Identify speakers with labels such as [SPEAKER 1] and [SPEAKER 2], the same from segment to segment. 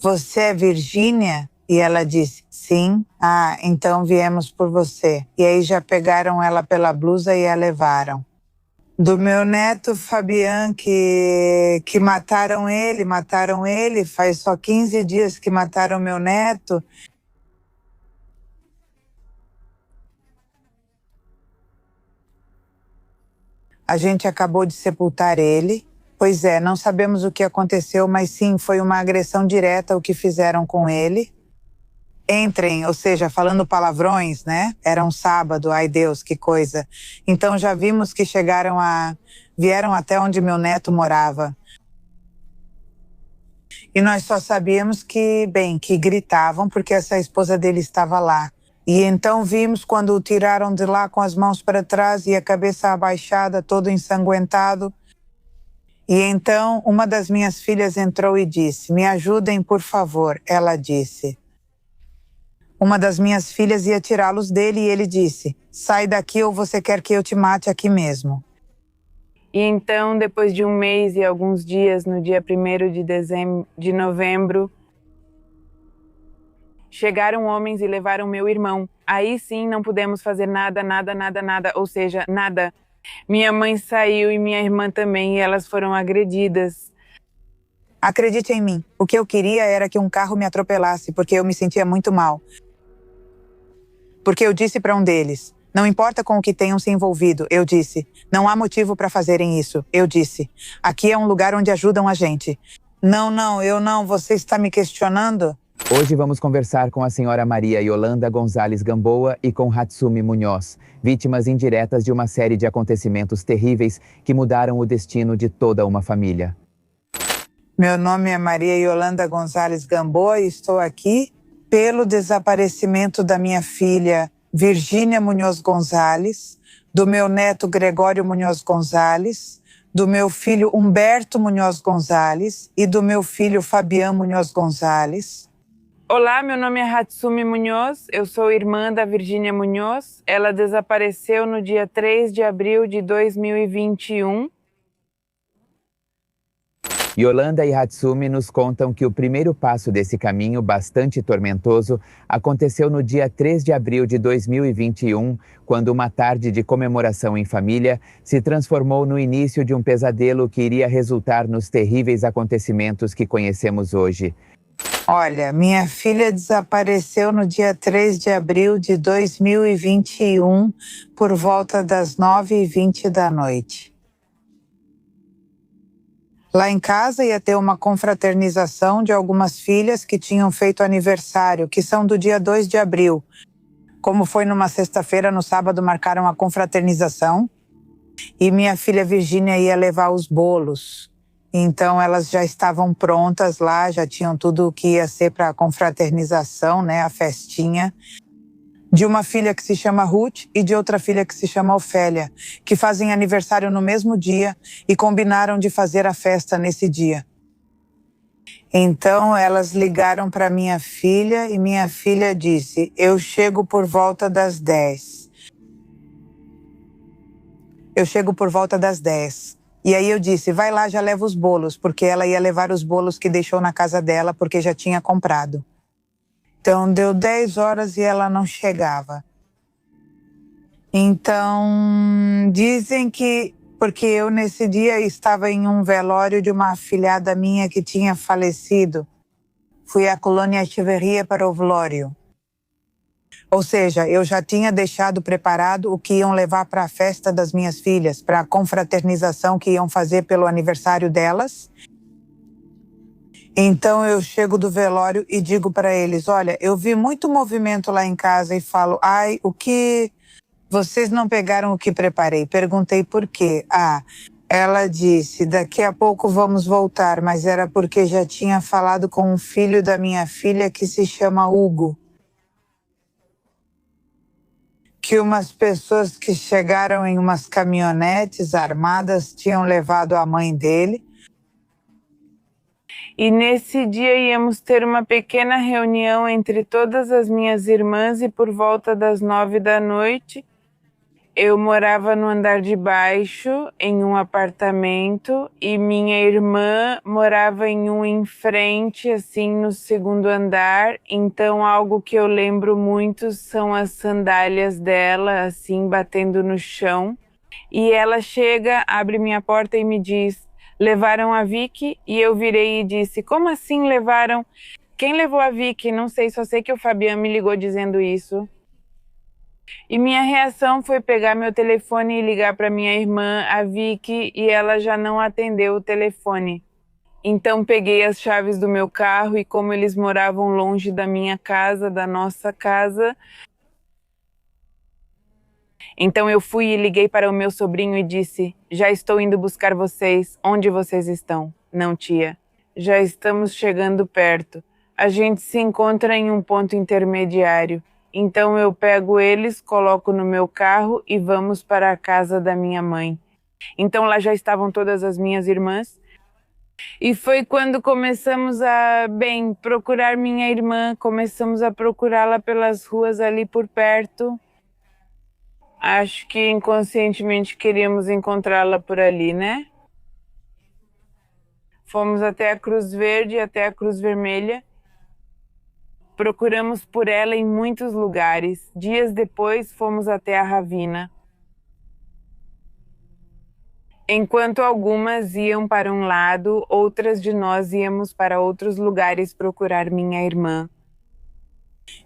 [SPEAKER 1] Você é Virgínia? E ela disse, sim. Ah, então viemos por você. E aí já pegaram ela pela blusa e a levaram. Do meu neto Fabian, que mataram ele, faz só 15 dias que mataram meu neto. A gente acabou de sepultar ele. Pois é, não sabemos o que aconteceu, mas sim, foi uma agressão direta o que fizeram com ele. Entrem, ou seja, falando palavrões, né? Era um sábado, ai Deus, que coisa. Então já vimos que vieram até onde meu neto morava. E nós só sabíamos que gritavam porque essa esposa dele estava lá. E então vimos quando o tiraram de lá com as mãos para trás e a cabeça abaixada, todo ensanguentado. E então uma das minhas filhas entrou e disse, me ajudem, por favor, ela disse. Uma das minhas filhas ia tirá-los dele e ele disse, sai daqui ou você quer que eu te mate aqui mesmo. E então, depois de um mês e alguns dias, no dia 1º de novembro, chegaram homens e levaram meu irmão. Aí sim não pudemos fazer nada, ou seja, nada. Minha mãe saiu e minha irmã também, e elas foram agredidas. Acredite em mim, o que eu queria era que um carro me atropelasse, porque eu me sentia muito mal. Porque eu disse para um deles, não importa com o que tenham se envolvido, eu disse, não há motivo para fazerem isso, eu disse. Aqui é um lugar onde ajudam a gente. Não, eu não, você está me questionando?
[SPEAKER 2] Hoje vamos conversar com a senhora Maria Yolanda Gonzalez Gamboa e com Hatsumi Munhoz, vítimas indiretas de uma série de acontecimentos terríveis que mudaram o destino de toda uma família.
[SPEAKER 1] Meu nome é Maria Yolanda Gonzalez Gamboa e estou aqui pelo desaparecimento da minha filha Virgínia Munhoz Gonzalez, do meu neto Gregório Munhoz Gonzalez, do meu filho Humberto Munhoz Gonzalez e do meu filho Fabian Munhoz Gonzalez. Olá, meu nome é Hatsumi Munhoz, eu sou irmã da Virgínia Munhoz. Ela desapareceu no dia 3 de abril de 2021.
[SPEAKER 2] Yolanda e Hatsumi nos contam que o primeiro passo desse caminho bastante tormentoso aconteceu no dia 3 de abril de 2021, quando uma tarde de comemoração em família se transformou no início de um pesadelo que iria resultar nos terríveis acontecimentos que conhecemos hoje. Olha, minha filha desapareceu no dia 3 de abril de 2021, por volta das 9h20 da noite. Lá em casa ia ter uma confraternização de algumas filhas que tinham feito aniversário, que são do dia 2 de abril. Como foi numa sexta-feira, no sábado marcaram a confraternização e minha filha Virgínia ia levar os bolos. Então elas já estavam prontas lá, já tinham tudo o que ia ser para a confraternização, né, a festinha. De uma filha que se chama Ruth e de outra filha que se chama Ofélia, que fazem aniversário no mesmo dia e combinaram de fazer a festa nesse dia. Então elas ligaram para minha filha e minha filha disse, eu chego por volta das 10. Eu chego por volta das 10. E aí eu disse, vai lá, já leva os bolos, porque ela ia levar os bolos que deixou na casa dela, porque já tinha comprado. Então, deu 10 horas e ela não chegava. Então, dizem que... Porque eu, nesse dia, estava em um velório de uma afilhada minha que tinha falecido. Fui à Colônia Echeverria para o velório. Ou seja, eu já tinha deixado preparado o que iam levar para a festa das minhas filhas, para a confraternização que iam fazer pelo aniversário delas. Então eu chego do velório e digo para eles, olha, eu vi muito movimento lá em casa e falo, ai, o que... Vocês não pegaram o que preparei. Perguntei por quê. Ah, ela disse, daqui a pouco vamos voltar, mas era porque já tinha falado com um filho da minha filha que se chama Hugo. Que umas pessoas que chegaram em umas caminhonetes armadas tinham levado a mãe dele. E nesse dia íamos ter uma pequena reunião entre todas as minhas irmãs e por volta das 9 da noite Eu morava no andar de baixo, em um apartamento, e minha irmã morava em um em frente, assim, no segundo andar. Então, algo que eu lembro muito são as sandálias dela, assim, batendo no chão. E ela chega, abre minha porta e me diz: levaram a Vicky? E eu virei e disse: como assim levaram? Quem levou a Vicky? Não sei, só sei que o Fabiano me ligou dizendo isso. E minha reação foi pegar meu telefone e ligar para minha irmã, a Vicky, e ela já não atendeu o telefone. Então peguei as chaves do meu carro e como eles moravam longe da minha casa, da nossa casa, então eu fui e liguei para o meu sobrinho e disse: já estou indo buscar vocês. Onde vocês estão? Não, tia. Já estamos chegando perto. A gente se encontra em um ponto intermediário. Então eu pego eles, coloco no meu carro e vamos para a casa da minha mãe. Então lá já estavam todas as minhas irmãs. E foi quando começamos a, procurar minha irmã. Começamos a procurá-la pelas ruas ali por perto. Acho que inconscientemente queríamos encontrá-la por ali, né? Fomos até a Cruz Verde, até a Cruz Vermelha. Procuramos por ela em muitos lugares. Dias depois, fomos até a Ravina. Enquanto algumas iam para um lado, outras de nós íamos para outros lugares procurar minha irmã.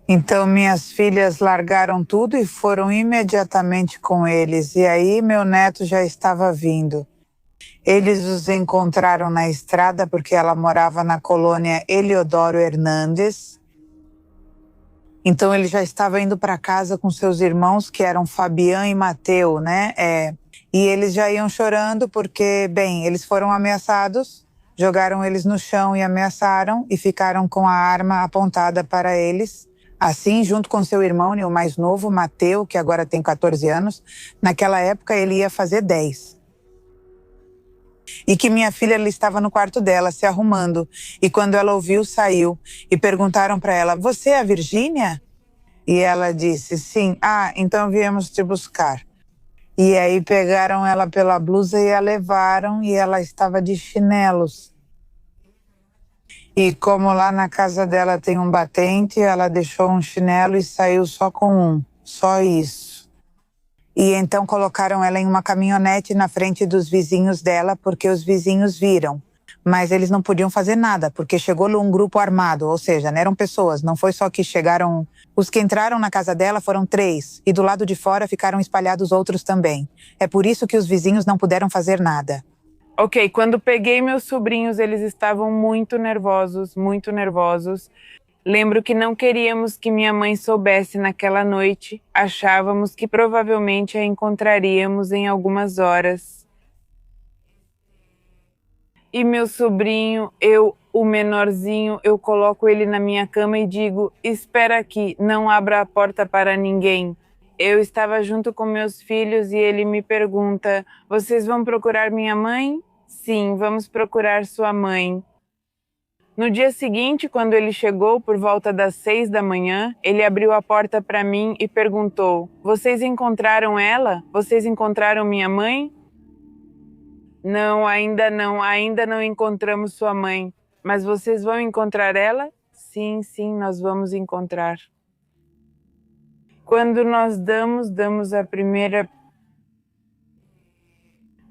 [SPEAKER 1] Então minhas filhas largaram tudo e foram imediatamente com eles. E aí meu neto já estava vindo. Eles os encontraram na estrada porque ela morava na colônia Eliodoro Hernandes. Então ele já estava indo para casa com seus irmãos, que eram Fabian e Mateu, né? E eles já iam chorando porque, eles foram ameaçados, jogaram eles no chão e ameaçaram e ficaram com a arma apontada para eles. Assim, junto com seu irmão, o mais novo, Mateu, que agora tem 14 anos, naquela época ele ia fazer 10. E que minha filha ela estava no quarto dela, se arrumando. E quando ela ouviu, saiu. E perguntaram para ela: você é a Virgínia? E ela disse: sim. Ah, então viemos te buscar. E aí pegaram ela pela blusa e a levaram, e ela estava de chinelos. E como lá na casa dela tem um batente, ela deixou um chinelo e saiu só com um. Só isso. E então colocaram ela em uma caminhonete na frente dos vizinhos dela, porque os vizinhos viram. Mas eles não podiam fazer nada, porque chegou um grupo armado, ou seja, não eram pessoas, não foi só que chegaram... Os que entraram na casa dela foram 3, e do lado de fora ficaram espalhados outros também. É por isso que os vizinhos não puderam fazer nada.
[SPEAKER 2] Ok, quando peguei meus sobrinhos, eles estavam muito nervosos, muito nervosos. Lembro que não queríamos que minha mãe soubesse naquela noite. Achávamos que provavelmente a encontraríamos em algumas horas. E meu sobrinho, o menorzinho, eu coloco ele na minha cama e digo: espera aqui, não abra a porta para ninguém. Eu estava junto com meus filhos e ele me pergunta: vocês vão procurar minha mãe? Sim, vamos procurar sua mãe. No dia seguinte, quando ele chegou por volta das 6 da manhã, ele abriu a porta para mim e perguntou: vocês encontraram ela? Vocês encontraram minha mãe? Não, ainda não encontramos sua mãe. Mas vocês vão encontrar ela? Sim, nós vamos encontrar. Quando nós damos a primeira...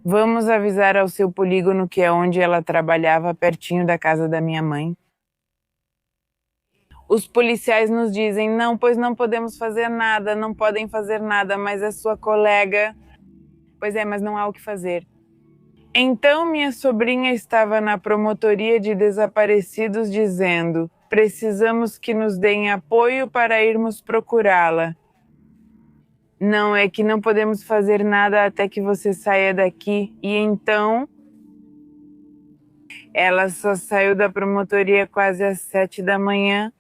[SPEAKER 2] Vamos avisar ao seu polígono, que é onde ela trabalhava, pertinho da casa da minha mãe. Os policiais nos dizem: não, pois não podemos fazer nada, não podem fazer nada, mas é sua colega. Pois é, mas não há o que fazer. Então minha sobrinha estava na promotoria de desaparecidos dizendo: precisamos que nos deem apoio para irmos procurá-la. Não, é que não podemos fazer nada até que você saia daqui. E então, ela só saiu da promotoria quase às 7 da manhã.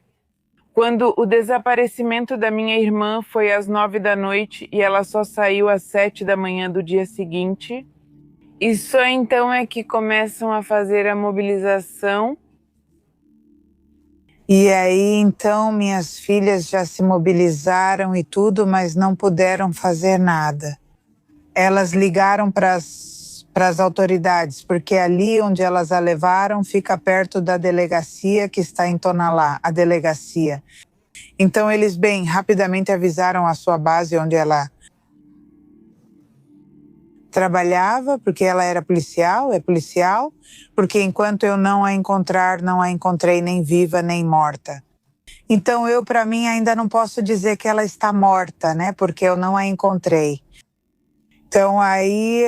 [SPEAKER 2] Quando o desaparecimento da minha irmã foi às 9 da noite e ela só saiu às 7 da manhã do dia seguinte. E só então é que começam a fazer a mobilização.
[SPEAKER 1] E aí, então, minhas filhas já se mobilizaram e tudo, mas não puderam fazer nada. elas ligaram para as autoridades, porque ali onde elas a levaram fica perto da delegacia que está em Tonalá, a delegacia. Então eles bem rapidamente avisaram a sua base onde ela trabalhava, porque ela era policial, é policial, porque enquanto eu não a encontrar, não a encontrei nem viva nem morta. Então eu, para mim, ainda não posso dizer que ela está morta, né? Porque eu não a encontrei. Então aí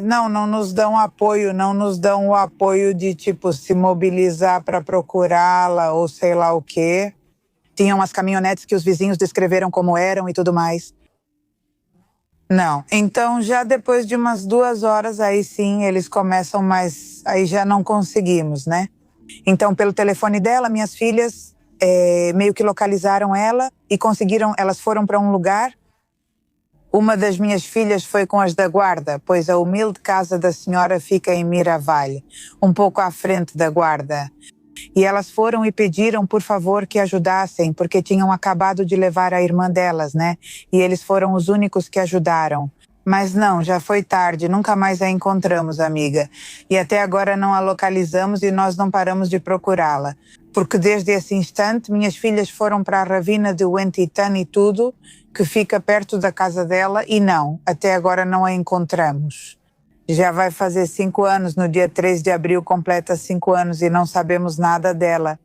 [SPEAKER 1] não nos dão apoio, não nos dão o apoio de tipo se mobilizar para procurá-la ou sei lá o quê. Tinham as caminhonetes que os vizinhos descreveram como eram e tudo mais. Não. Então já depois de umas 2 horas aí sim eles começam, mas aí já não conseguimos, né? Então pelo telefone dela, minhas filhas meio que localizaram ela e conseguiram, elas foram para um lugar. Uma das minhas filhas foi com as da guarda, pois a humilde casa da senhora fica em Miravalhe, um pouco à frente da guarda. E elas foram e pediram, por favor, que ajudassem, porque tinham acabado de levar a irmã delas, né? E eles foram os únicos que ajudaram. Mas não, já foi tarde, nunca mais a encontramos, amiga. E até agora não a localizamos e nós não paramos de procurá-la. Porque desde esse instante, minhas filhas foram para a ravina de Wentitan e tudo, que fica perto da casa dela, e não, até agora não a encontramos. Já vai fazer 5 anos, no dia 3 de abril completa 5 anos e não sabemos nada dela.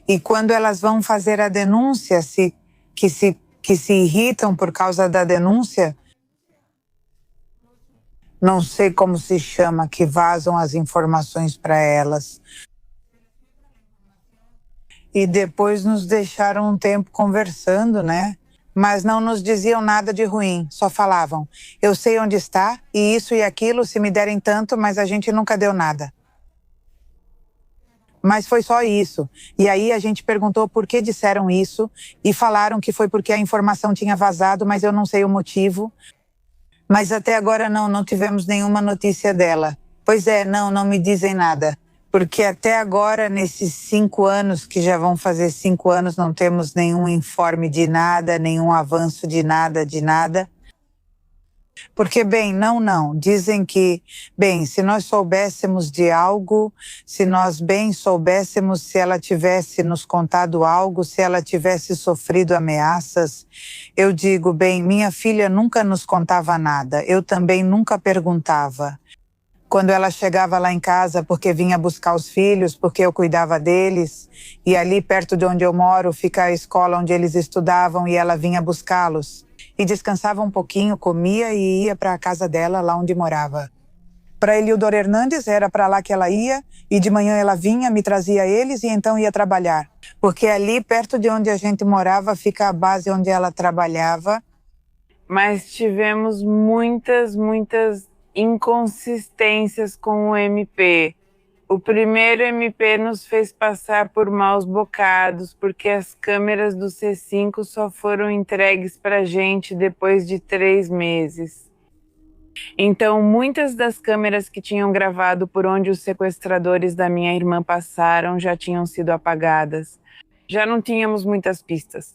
[SPEAKER 1] E quando elas vão fazer a denúncia, que se irritam por causa da denúncia, não sei como se chama, que vazam as informações para elas. E depois nos deixaram um tempo conversando, né? Mas não nos diziam nada de ruim, só falavam: eu sei onde está, e isso e aquilo, se me derem tanto, mas a gente nunca deu nada. Mas foi só isso. E aí a gente perguntou por que disseram isso, e falaram que foi porque a informação tinha vazado, mas eu não sei o motivo. Mas até agora não tivemos nenhuma notícia dela. Pois é, não me dizem nada. Porque até agora, nesses 5 anos, que já vão fazer 5 anos, não temos nenhum informe de nada, nenhum avanço de nada, de nada. Porque, bem, não. Dizem que, bem, se nós soubéssemos de algo, se nós bem soubéssemos, se ela tivesse nos contado algo, se ela tivesse sofrido ameaças, eu digo, bem, minha filha nunca nos contava nada, eu também nunca perguntava. Quando ela chegava lá em casa, porque vinha buscar os filhos, porque eu cuidava deles, e ali perto de onde eu moro fica a escola onde eles estudavam, e ela vinha buscá-los. E descansava um pouquinho, comia e ia para a casa dela, lá onde morava. Para Eliudor Hernandes, era para lá que ela ia, e de manhã ela vinha, me trazia eles e então ia trabalhar. Porque ali, perto de onde a gente morava, fica a base onde ela trabalhava.
[SPEAKER 2] Mas tivemos muitas inconsistências com o MP. O primeiro MP nos fez passar por maus bocados, porque as câmeras do C5 só foram entregues para a gente depois de 3 meses. Então, muitas das câmeras que tinham gravado por onde os sequestradores da minha irmã passaram já tinham sido apagadas. Já não tínhamos muitas pistas.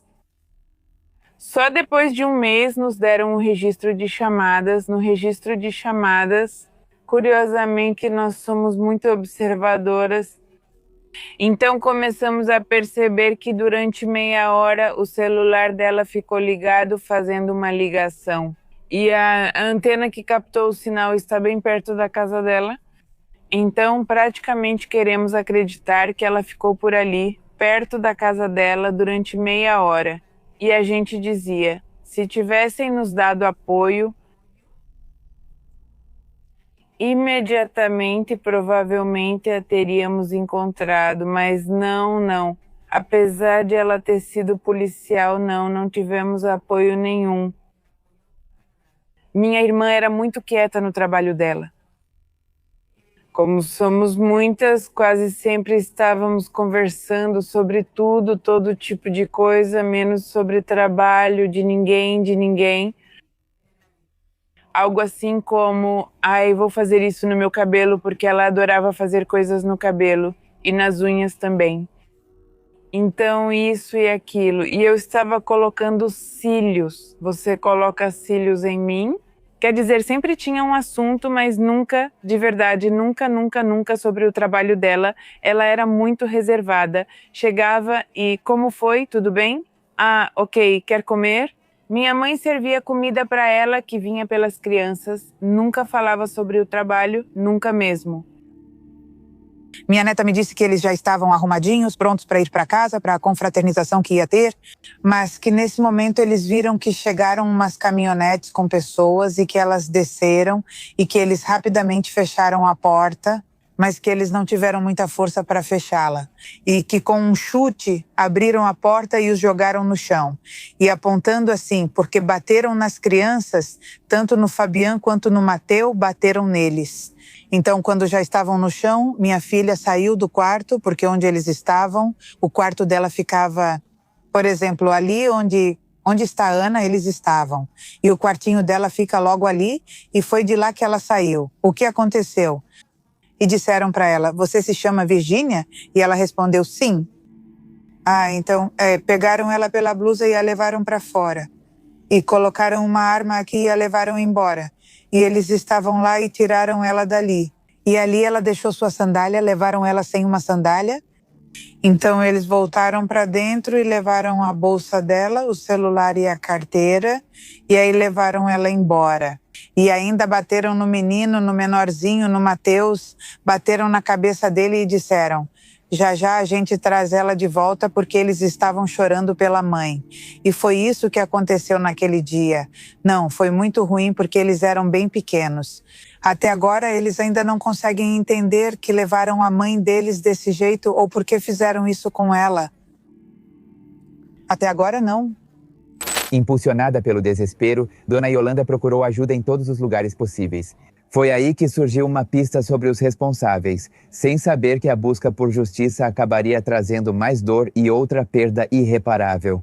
[SPEAKER 2] Só depois de 1 mês nos deram um registro de chamadas. No registro de chamadas, curiosamente, nós somos muito observadoras. Então começamos a perceber que durante meia hora o celular dela ficou ligado fazendo uma ligação. E a antena que captou o sinal está bem perto da casa dela. Então praticamente queremos acreditar que ela ficou por ali, perto da casa dela, durante meia hora. E a gente dizia, se tivessem nos dado apoio, imediatamente, provavelmente a teríamos encontrado, mas não. Apesar de ela ter sido policial, não tivemos apoio nenhum. Minha irmã era muito quieta no trabalho dela. Como somos muitas, quase sempre estávamos conversando sobre tudo, todo tipo de coisa, menos sobre trabalho de ninguém. Algo assim como, vou fazer isso no meu cabelo, porque ela adorava fazer coisas no cabelo e nas unhas também. Então isso e aquilo. E eu estava colocando cílios. Você coloca cílios em mim? Quer dizer, sempre tinha um assunto, mas nunca, de verdade, nunca sobre o trabalho dela. Ela era muito reservada. Chegava e, como foi? Tudo bem? Ah, ok, quer comer? Minha mãe servia comida para ela que vinha pelas crianças. Nunca falava sobre o trabalho, nunca mesmo.
[SPEAKER 1] Minha neta me disse que eles já estavam arrumadinhos, prontos para ir para casa, para a confraternização que ia ter, mas que nesse momento eles viram que chegaram umas caminhonetes com pessoas e que elas desceram e que eles rapidamente fecharam a porta, mas que eles não tiveram muita força para fechá-la. E que com um chute abriram a porta e os jogaram no chão. E apontando assim, porque bateram nas crianças, tanto no Fabian quanto no Mateu, bateram neles. Então, quando já estavam no chão, minha filha saiu do quarto, porque onde eles estavam, o quarto dela ficava, por exemplo, ali onde está a Ana, eles estavam. E o quartinho dela fica logo ali, e foi de lá que ela saiu. O que aconteceu? E disseram para ela, você se chama Virgínia? E ela respondeu, sim. Ah, então, pegaram ela pela blusa e a levaram para fora. E colocaram uma arma aqui e a levaram embora. E eles estavam lá e tiraram ela dali. E ali ela deixou sua sandália, levaram ela sem uma sandália. Então eles voltaram para dentro e levaram a bolsa dela, o celular e a carteira. E aí levaram ela embora. E ainda bateram no menino, no menorzinho, no Mateus. Bateram na cabeça dele e disseram... Já já a gente traz ela de volta porque eles estavam chorando pela mãe. E foi isso que aconteceu naquele dia. Não, foi muito ruim porque eles eram bem pequenos. Até agora eles ainda não conseguem entender que levaram a mãe deles desse jeito ou porque fizeram isso com ela. Até agora não.
[SPEAKER 3] Impulsionada pelo desespero, Dona Yolanda procurou ajuda em todos os lugares possíveis. Foi aí que surgiu uma pista sobre os responsáveis, sem saber que a busca por justiça acabaria trazendo mais dor e outra perda irreparável.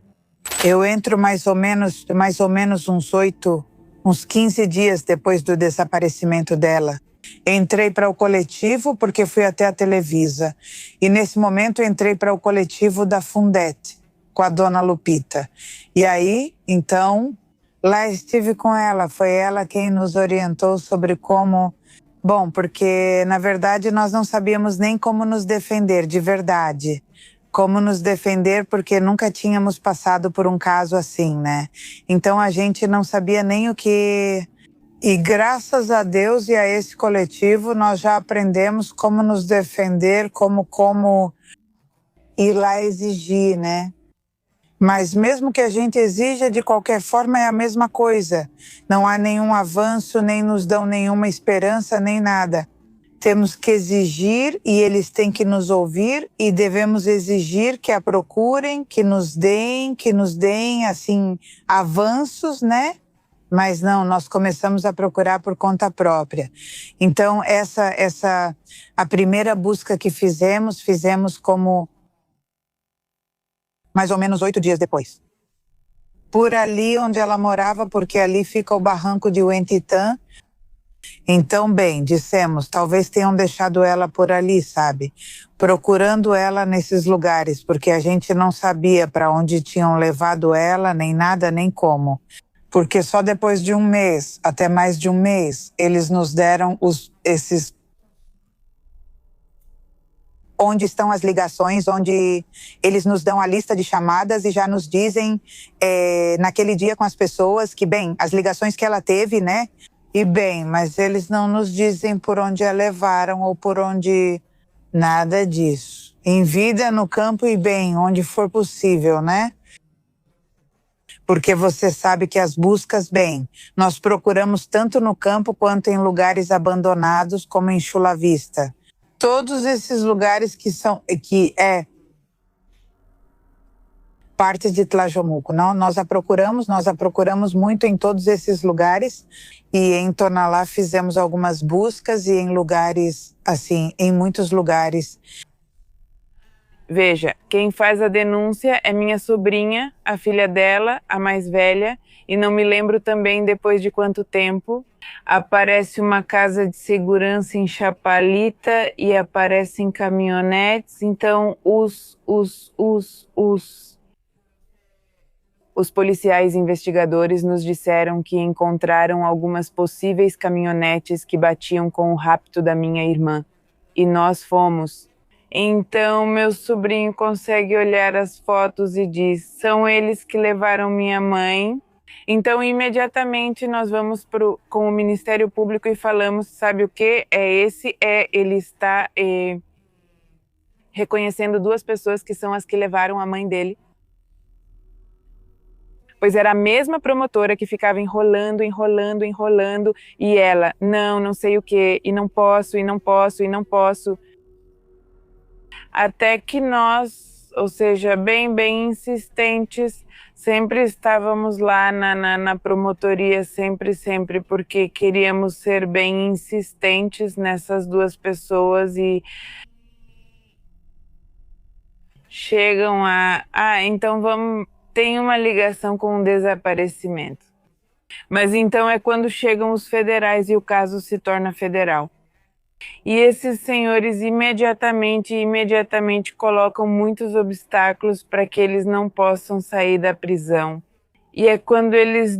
[SPEAKER 1] Eu entro mais ou menos uns 15 dias depois do desaparecimento dela. Entrei para o coletivo porque fui até a Televisa. E nesse momento entrei para o coletivo da Fundete, com a dona Lupita. E aí, então... Lá estive com ela, foi ela quem nos orientou sobre como... Bom, porque na verdade nós não sabíamos nem como nos defender, de verdade. Como nos defender porque nunca tínhamos passado por um caso assim, né? Então a gente não sabia nem o que... E graças a Deus e a esse coletivo nós já aprendemos como nos defender, como ir lá exigir, né? Mas mesmo que a gente exija, de qualquer forma é a mesma coisa. Não há nenhum avanço, nem nos dão nenhuma esperança, nem nada. Temos que exigir e eles têm que nos ouvir e devemos exigir que a procurem, que nos deem, assim, avanços, né? Mas não, nós começamos a procurar por conta própria. Então, a primeira busca que fizemos como... mais ou menos 8 dias depois. Por ali onde ela morava, porque ali fica o barranco de Huentitã. Então, bem, dissemos, talvez tenham deixado ela por ali, sabe? Procurando ela nesses lugares, porque a gente não sabia para onde tinham levado ela, nem nada, nem como. Porque só depois de um mês, até mais de um mês, eles nos deram esses... onde estão as ligações, onde eles nos dão a lista de chamadas e já nos dizem naquele dia com as pessoas que, bem, as ligações que ela teve, né? E bem, mas eles não nos dizem por onde a levaram ou por onde... Nada disso. Em vida, no campo e bem, onde for possível, né? Porque você sabe que as buscas, bem, nós procuramos tanto no campo quanto em lugares abandonados, como em Chula Vista. Todos esses lugares que é parte de Tlajomuco. Não, nós a procuramos muito em todos esses lugares e em Tonalá fizemos algumas buscas e em lugares, assim, em muitos lugares.
[SPEAKER 2] Veja, quem faz a denúncia é minha sobrinha, a filha dela, a mais velha, e não me lembro também depois de quanto tempo, Aparece uma casa de segurança em Chapalita e aparecem caminhonetes. Então, os policiais investigadores nos disseram que encontraram algumas possíveis caminhonetes que batiam com o rapto da minha irmã. E nós fomos. Então, meu sobrinho consegue olhar as fotos e diz: são eles que levaram minha mãe. Então, imediatamente nós vamos com o Ministério Público e falamos, sabe o que? Ele está reconhecendo duas pessoas que são as que levaram a mãe dele. Pois era a mesma promotora que ficava enrolando, e ela, não sei o que, e não posso. Até que nós, ou seja, bem insistentes, sempre estávamos lá na promotoria, sempre, porque queríamos ser bem insistentes nessas duas pessoas e chegam então tem uma ligação com um desaparecimento. Mas então é quando chegam os federais e o caso se torna federal. E esses senhores imediatamente colocam muitos obstáculos para que eles não possam sair da prisão. E é quando eles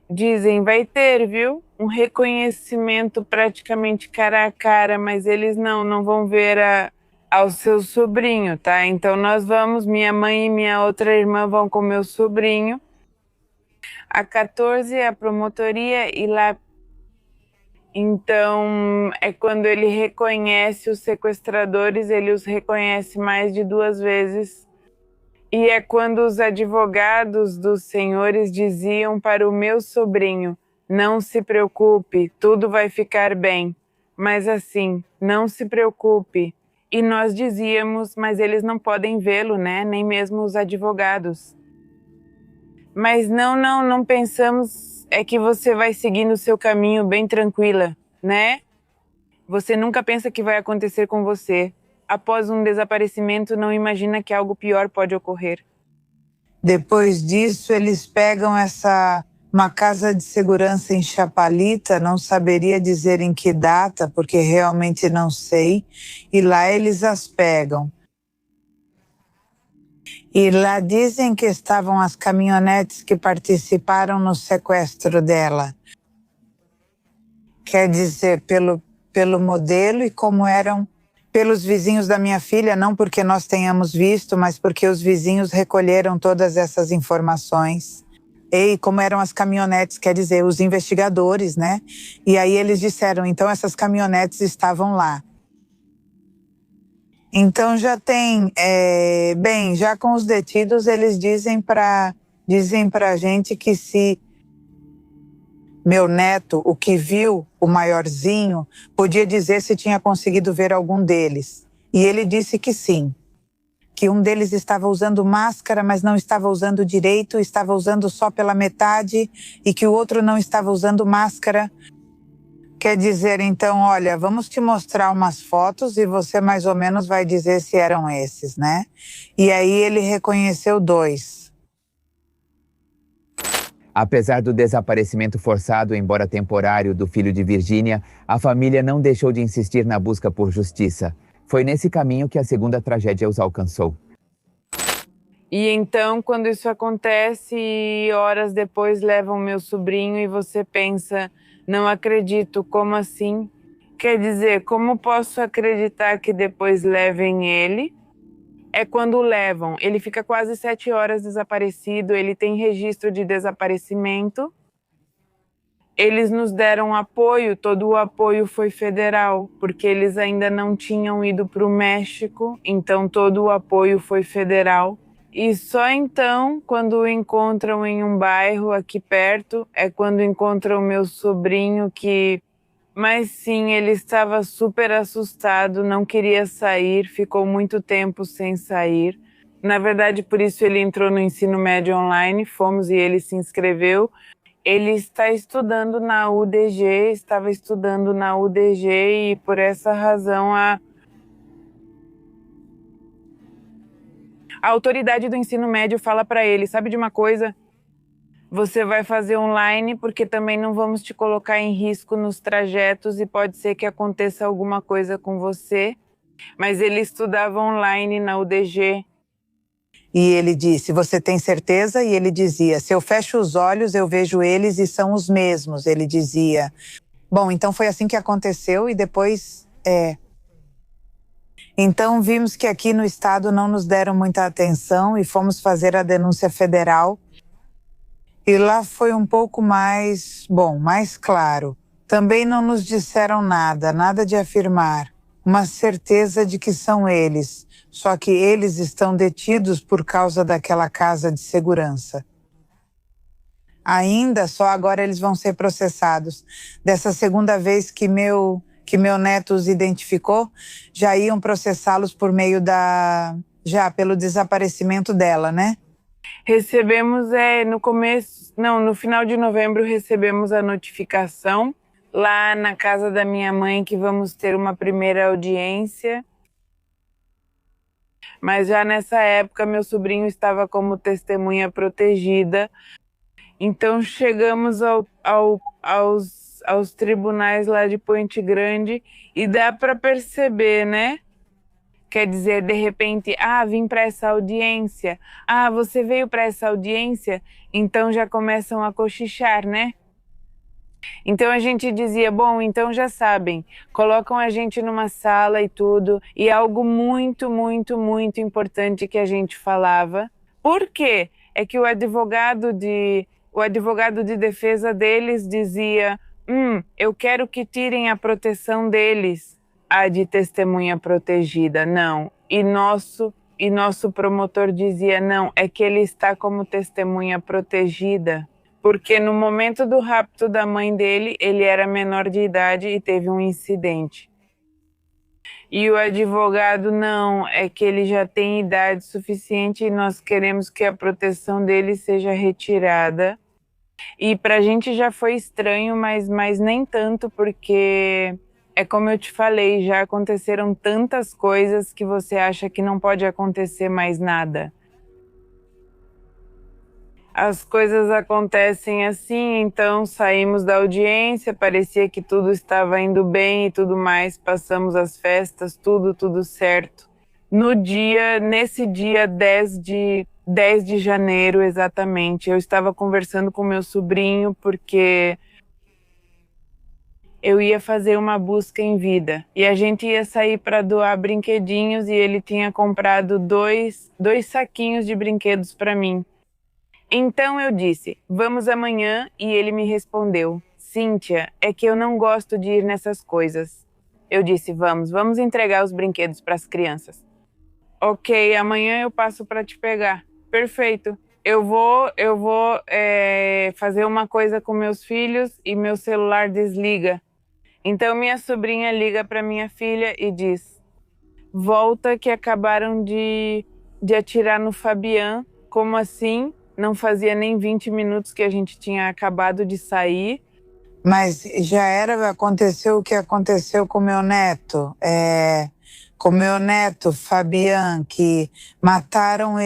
[SPEAKER 2] dizem, vai ter, viu? Um reconhecimento praticamente cara a cara, mas eles não vão ver ao seu sobrinho, tá? Então nós vamos, minha mãe e minha outra irmã vão com meu sobrinho. A 14 é a promotoria e lá então, é quando ele reconhece os sequestradores, ele os reconhece mais de 2 vezes. E é quando os advogados dos senhores diziam para o meu sobrinho, não se preocupe, tudo vai ficar bem. Mas assim, não se preocupe. E nós dizíamos, mas eles não podem vê-lo, né? Nem mesmo os advogados. Mas não pensamos, é que você vai seguindo o seu caminho bem tranquila, né? Você nunca pensa que vai acontecer com você. Após um desaparecimento, não imagina que algo pior pode ocorrer.
[SPEAKER 1] Depois disso, eles pegam uma casa de segurança em Chapalita, não saberia dizer em que data, porque realmente não sei, e lá eles as pegam. E lá dizem que estavam as caminhonetes que participaram no sequestro dela. Quer dizer, pelo modelo e como eram pelos vizinhos da minha filha, não porque nós tenhamos visto, mas porque os vizinhos recolheram todas essas informações. E como eram as caminhonetes, quer dizer, os investigadores, né? E aí eles disseram, então essas caminhonetes estavam lá. Então já tem, já com os detidos, eles dizem pra gente que se meu neto, o que viu, o maiorzinho, podia dizer se tinha conseguido ver algum deles. E ele disse que sim, que um deles estava usando máscara, mas não estava usando direito, estava usando só pela metade, e que o outro não estava usando máscara. Quer dizer, então, olha, vamos te mostrar umas fotos e você mais ou menos vai dizer se eram esses, né? E aí ele reconheceu 2.
[SPEAKER 3] Apesar do desaparecimento forçado, embora temporário, do filho de Virgínia, a família não deixou de insistir na busca por justiça. Foi nesse caminho que a segunda tragédia os alcançou.
[SPEAKER 2] E então, quando isso acontece, horas depois levam meu sobrinho e você pensa, não acredito, como assim? Quer dizer, como posso acreditar que depois levem ele? É quando levam, ele fica quase 7 horas desaparecido, ele tem registro de desaparecimento. Eles nos deram apoio, todo o apoio foi federal, porque eles ainda não tinham ido para o México, então todo o apoio foi federal. E só então, quando o encontram em um bairro aqui perto, é quando encontram o meu sobrinho que... Mas sim, ele estava super assustado, não queria sair, ficou muito tempo sem sair. Na verdade, por isso ele entrou no ensino médio online, fomos e ele se inscreveu. Ele está estudando na UDG, estava estudando na UDG e por essa razão a autoridade do ensino médio fala para ele, sabe de uma coisa? Você vai fazer online porque também não vamos te colocar em risco nos trajetos e pode ser que aconteça alguma coisa com você. Mas ele estudava online na UDG.
[SPEAKER 1] E ele disse, você tem certeza? E ele dizia, se eu fecho os olhos, eu vejo eles e são os mesmos. Ele dizia. Bom, então foi assim que aconteceu e depois, Então vimos que aqui no estado não nos deram muita atenção e fomos fazer a denúncia federal. E lá foi um pouco mais, mais claro. Também não nos disseram nada, nada de afirmar. Uma certeza de que são eles, só que eles estão detidos por causa daquela casa de segurança. Ainda só agora eles vão ser processados. Dessa segunda vez que meu neto os identificou, já iam processá-los por meio pelo desaparecimento dela, né?
[SPEAKER 2] Recebemos, no final de novembro recebemos a notificação lá na casa da minha mãe que vamos ter uma primeira audiência. Mas já nessa época meu sobrinho estava como testemunha protegida. Então chegamos aos tribunais lá de Ponte Grande e dá para perceber, né? Quer dizer, de repente, vim para essa audiência. Você veio para essa audiência? Então já começam a cochichar, né? Então a gente dizia, bom, então já sabem, colocam a gente numa sala e tudo, e algo muito, muito, muito importante que a gente falava. Por quê? É que o advogado de defesa deles dizia, eu quero que tirem a proteção deles, a de testemunha protegida, não. E nosso promotor dizia, não, é que ele está como testemunha protegida, porque no momento do rapto da mãe dele, ele era menor de idade e teve um incidente. E o advogado, não, é que ele já tem idade suficiente e nós queremos que a proteção dele seja retirada. E pra gente já foi estranho, mas nem tanto, porque é como eu te falei, já aconteceram tantas coisas que você acha que não pode acontecer mais nada. As coisas acontecem assim, então saímos da audiência, parecia que tudo estava indo bem e tudo mais, passamos as festas, tudo certo. Nesse dia 10 de janeiro, exatamente, eu estava conversando com meu sobrinho porque eu ia fazer uma busca em vida e a gente ia sair para doar brinquedinhos e ele tinha comprado dois saquinhos de brinquedos para mim. Então eu disse, vamos amanhã, e ele me respondeu, Cíntia, é que eu não gosto de ir nessas coisas. Eu disse, vamos entregar os brinquedos para as crianças. Ok, amanhã eu passo para te pegar. Perfeito. Eu vou fazer uma coisa com meus filhos e meu celular desliga. Então minha sobrinha liga para minha filha e diz, volta que acabaram de atirar no Fabian. Como assim? Não fazia nem 20 minutos que a gente tinha acabado de sair.
[SPEAKER 1] Mas aconteceu o que aconteceu com meu neto. Com meu neto, Fabian, que mataram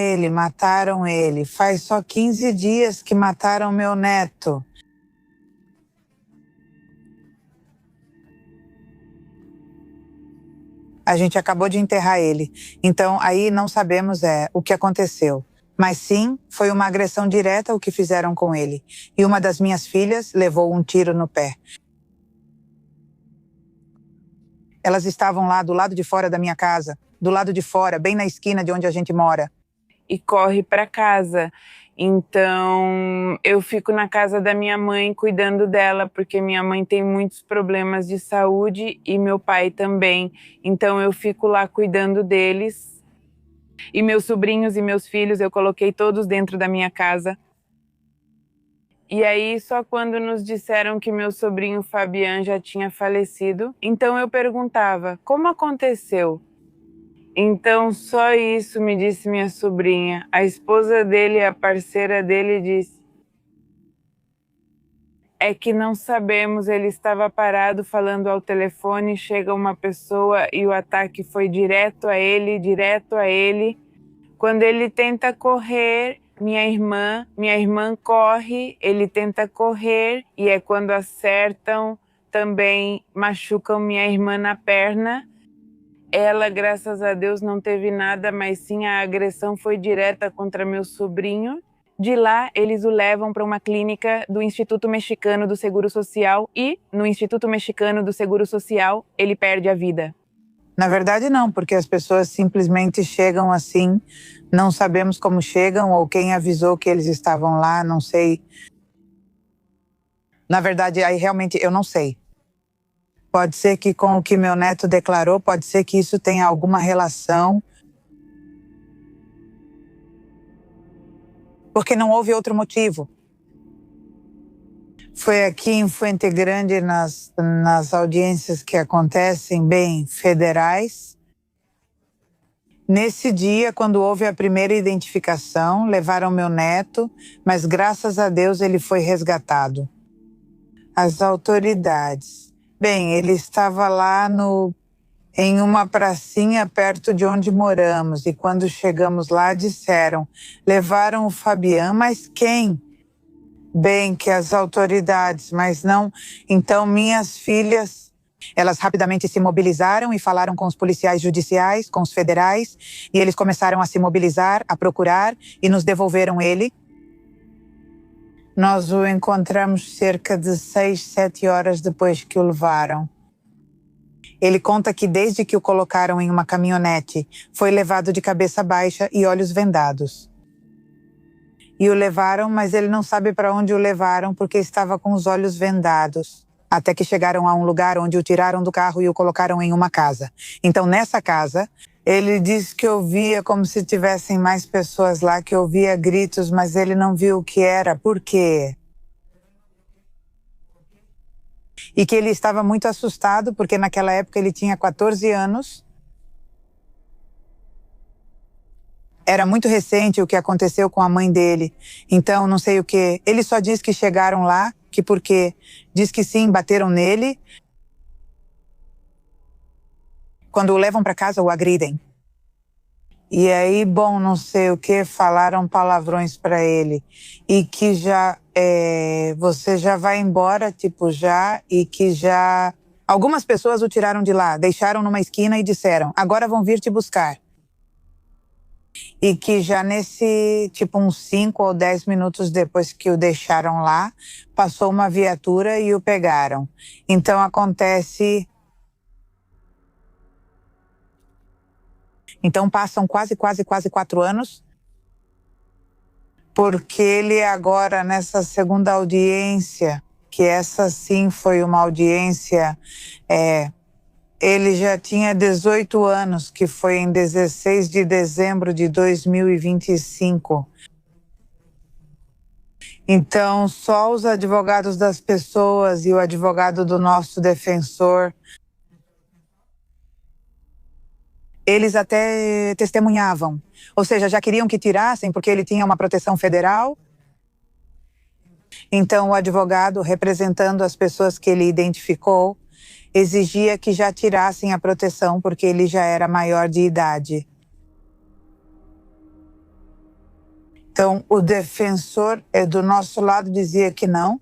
[SPEAKER 1] ele. Faz só 15 dias que mataram meu neto. A gente acabou de enterrar ele. Então, aí não sabemos o que aconteceu. Mas sim, foi uma agressão direta o que fizeram com ele. E uma das minhas filhas levou um tiro no pé. Elas estavam lá do lado de fora da minha casa. Do lado de fora, bem na esquina de onde a gente mora.
[SPEAKER 2] E corre para casa. Então, eu fico na casa da minha mãe cuidando dela, porque minha mãe tem muitos problemas de saúde e meu pai também. Então, eu fico lá cuidando deles. E meus sobrinhos e meus filhos, eu coloquei todos dentro da minha casa. E aí, só quando nos disseram que meu sobrinho Fabian já tinha falecido, então eu perguntava, como aconteceu? Então, só isso me disse minha sobrinha. A esposa dele, a parceira dele, disse, é que não sabemos, ele estava parado falando ao telefone, chega uma pessoa e o ataque foi direto a ele. Quando ele tenta correr, Minha irmã corre, ele tenta correr e é quando acertam, também machucam minha irmã na perna. Ela, graças a Deus, não teve nada, mas sim a agressão foi direta contra meu sobrinho. De lá, eles o levam para uma clínica do Instituto Mexicano do Seguro Social e, no Instituto Mexicano do Seguro Social, ele perde a vida.
[SPEAKER 1] Na verdade, não, porque as pessoas simplesmente chegam assim, não sabemos como chegam ou quem avisou que eles estavam lá, não sei. Na verdade, aí realmente eu não sei. Pode ser que com o que meu neto declarou, pode ser que isso tenha alguma relação. Porque não houve outro motivo. Foi aqui em Fuente Grande, nas audiências que acontecem, bem, federais. Nesse dia, quando houve a primeira identificação, levaram meu neto, mas graças a Deus ele foi resgatado. As autoridades. Bem, ele estava lá em uma pracinha perto de onde moramos, e quando chegamos lá disseram, levaram o Fabian, mas quem? Bem, que as autoridades, mas não. Então minhas filhas, elas rapidamente se mobilizaram e falaram com os policiais judiciais, com os federais, e eles começaram a se mobilizar, a procurar e nos devolveram ele. Nós o encontramos cerca de 6, 7 horas depois que o levaram. Ele conta que desde que o colocaram em uma caminhonete, foi levado de cabeça baixa e olhos vendados. E o levaram, mas ele não sabe para onde o levaram porque estava com os olhos vendados. Até que chegaram a um lugar onde o tiraram do carro e o colocaram em uma casa. Então, nessa casa, ele disse que ouvia como se tivessem mais pessoas lá, que ouvia gritos, mas ele não viu o que era. Por quê? E que ele estava muito assustado, porque naquela época ele tinha 14 anos. Era muito recente o que aconteceu com a mãe dele. Então, não sei o que. Ele só diz que chegaram lá, que porque diz que sim, bateram nele. Quando o levam para casa, o agridem. E aí, bom, não sei o que, falaram palavrões para ele. E que já, você já vai embora, tipo, já, e que já... Algumas pessoas o tiraram de lá, deixaram numa esquina e disseram, agora vão vir te buscar. E que já nesse, tipo, uns 5 ou 10 minutos depois que o deixaram lá, passou uma viatura e o pegaram. Então acontece... Então passam quase 4 anos, porque ele agora, nessa segunda audiência, que essa sim foi uma audiência... Ele já tinha 18 anos, que foi em 16 de dezembro de 2025. Então, só os advogados das pessoas e o advogado do nosso defensor, eles até testemunhavam. Ou seja, já queriam que tirassem, porque ele tinha uma proteção federal. Então, o advogado, representando as pessoas que ele identificou, exigia que já tirassem a proteção porque ele já era maior de idade. Então, o defensor do nosso lado dizia que não.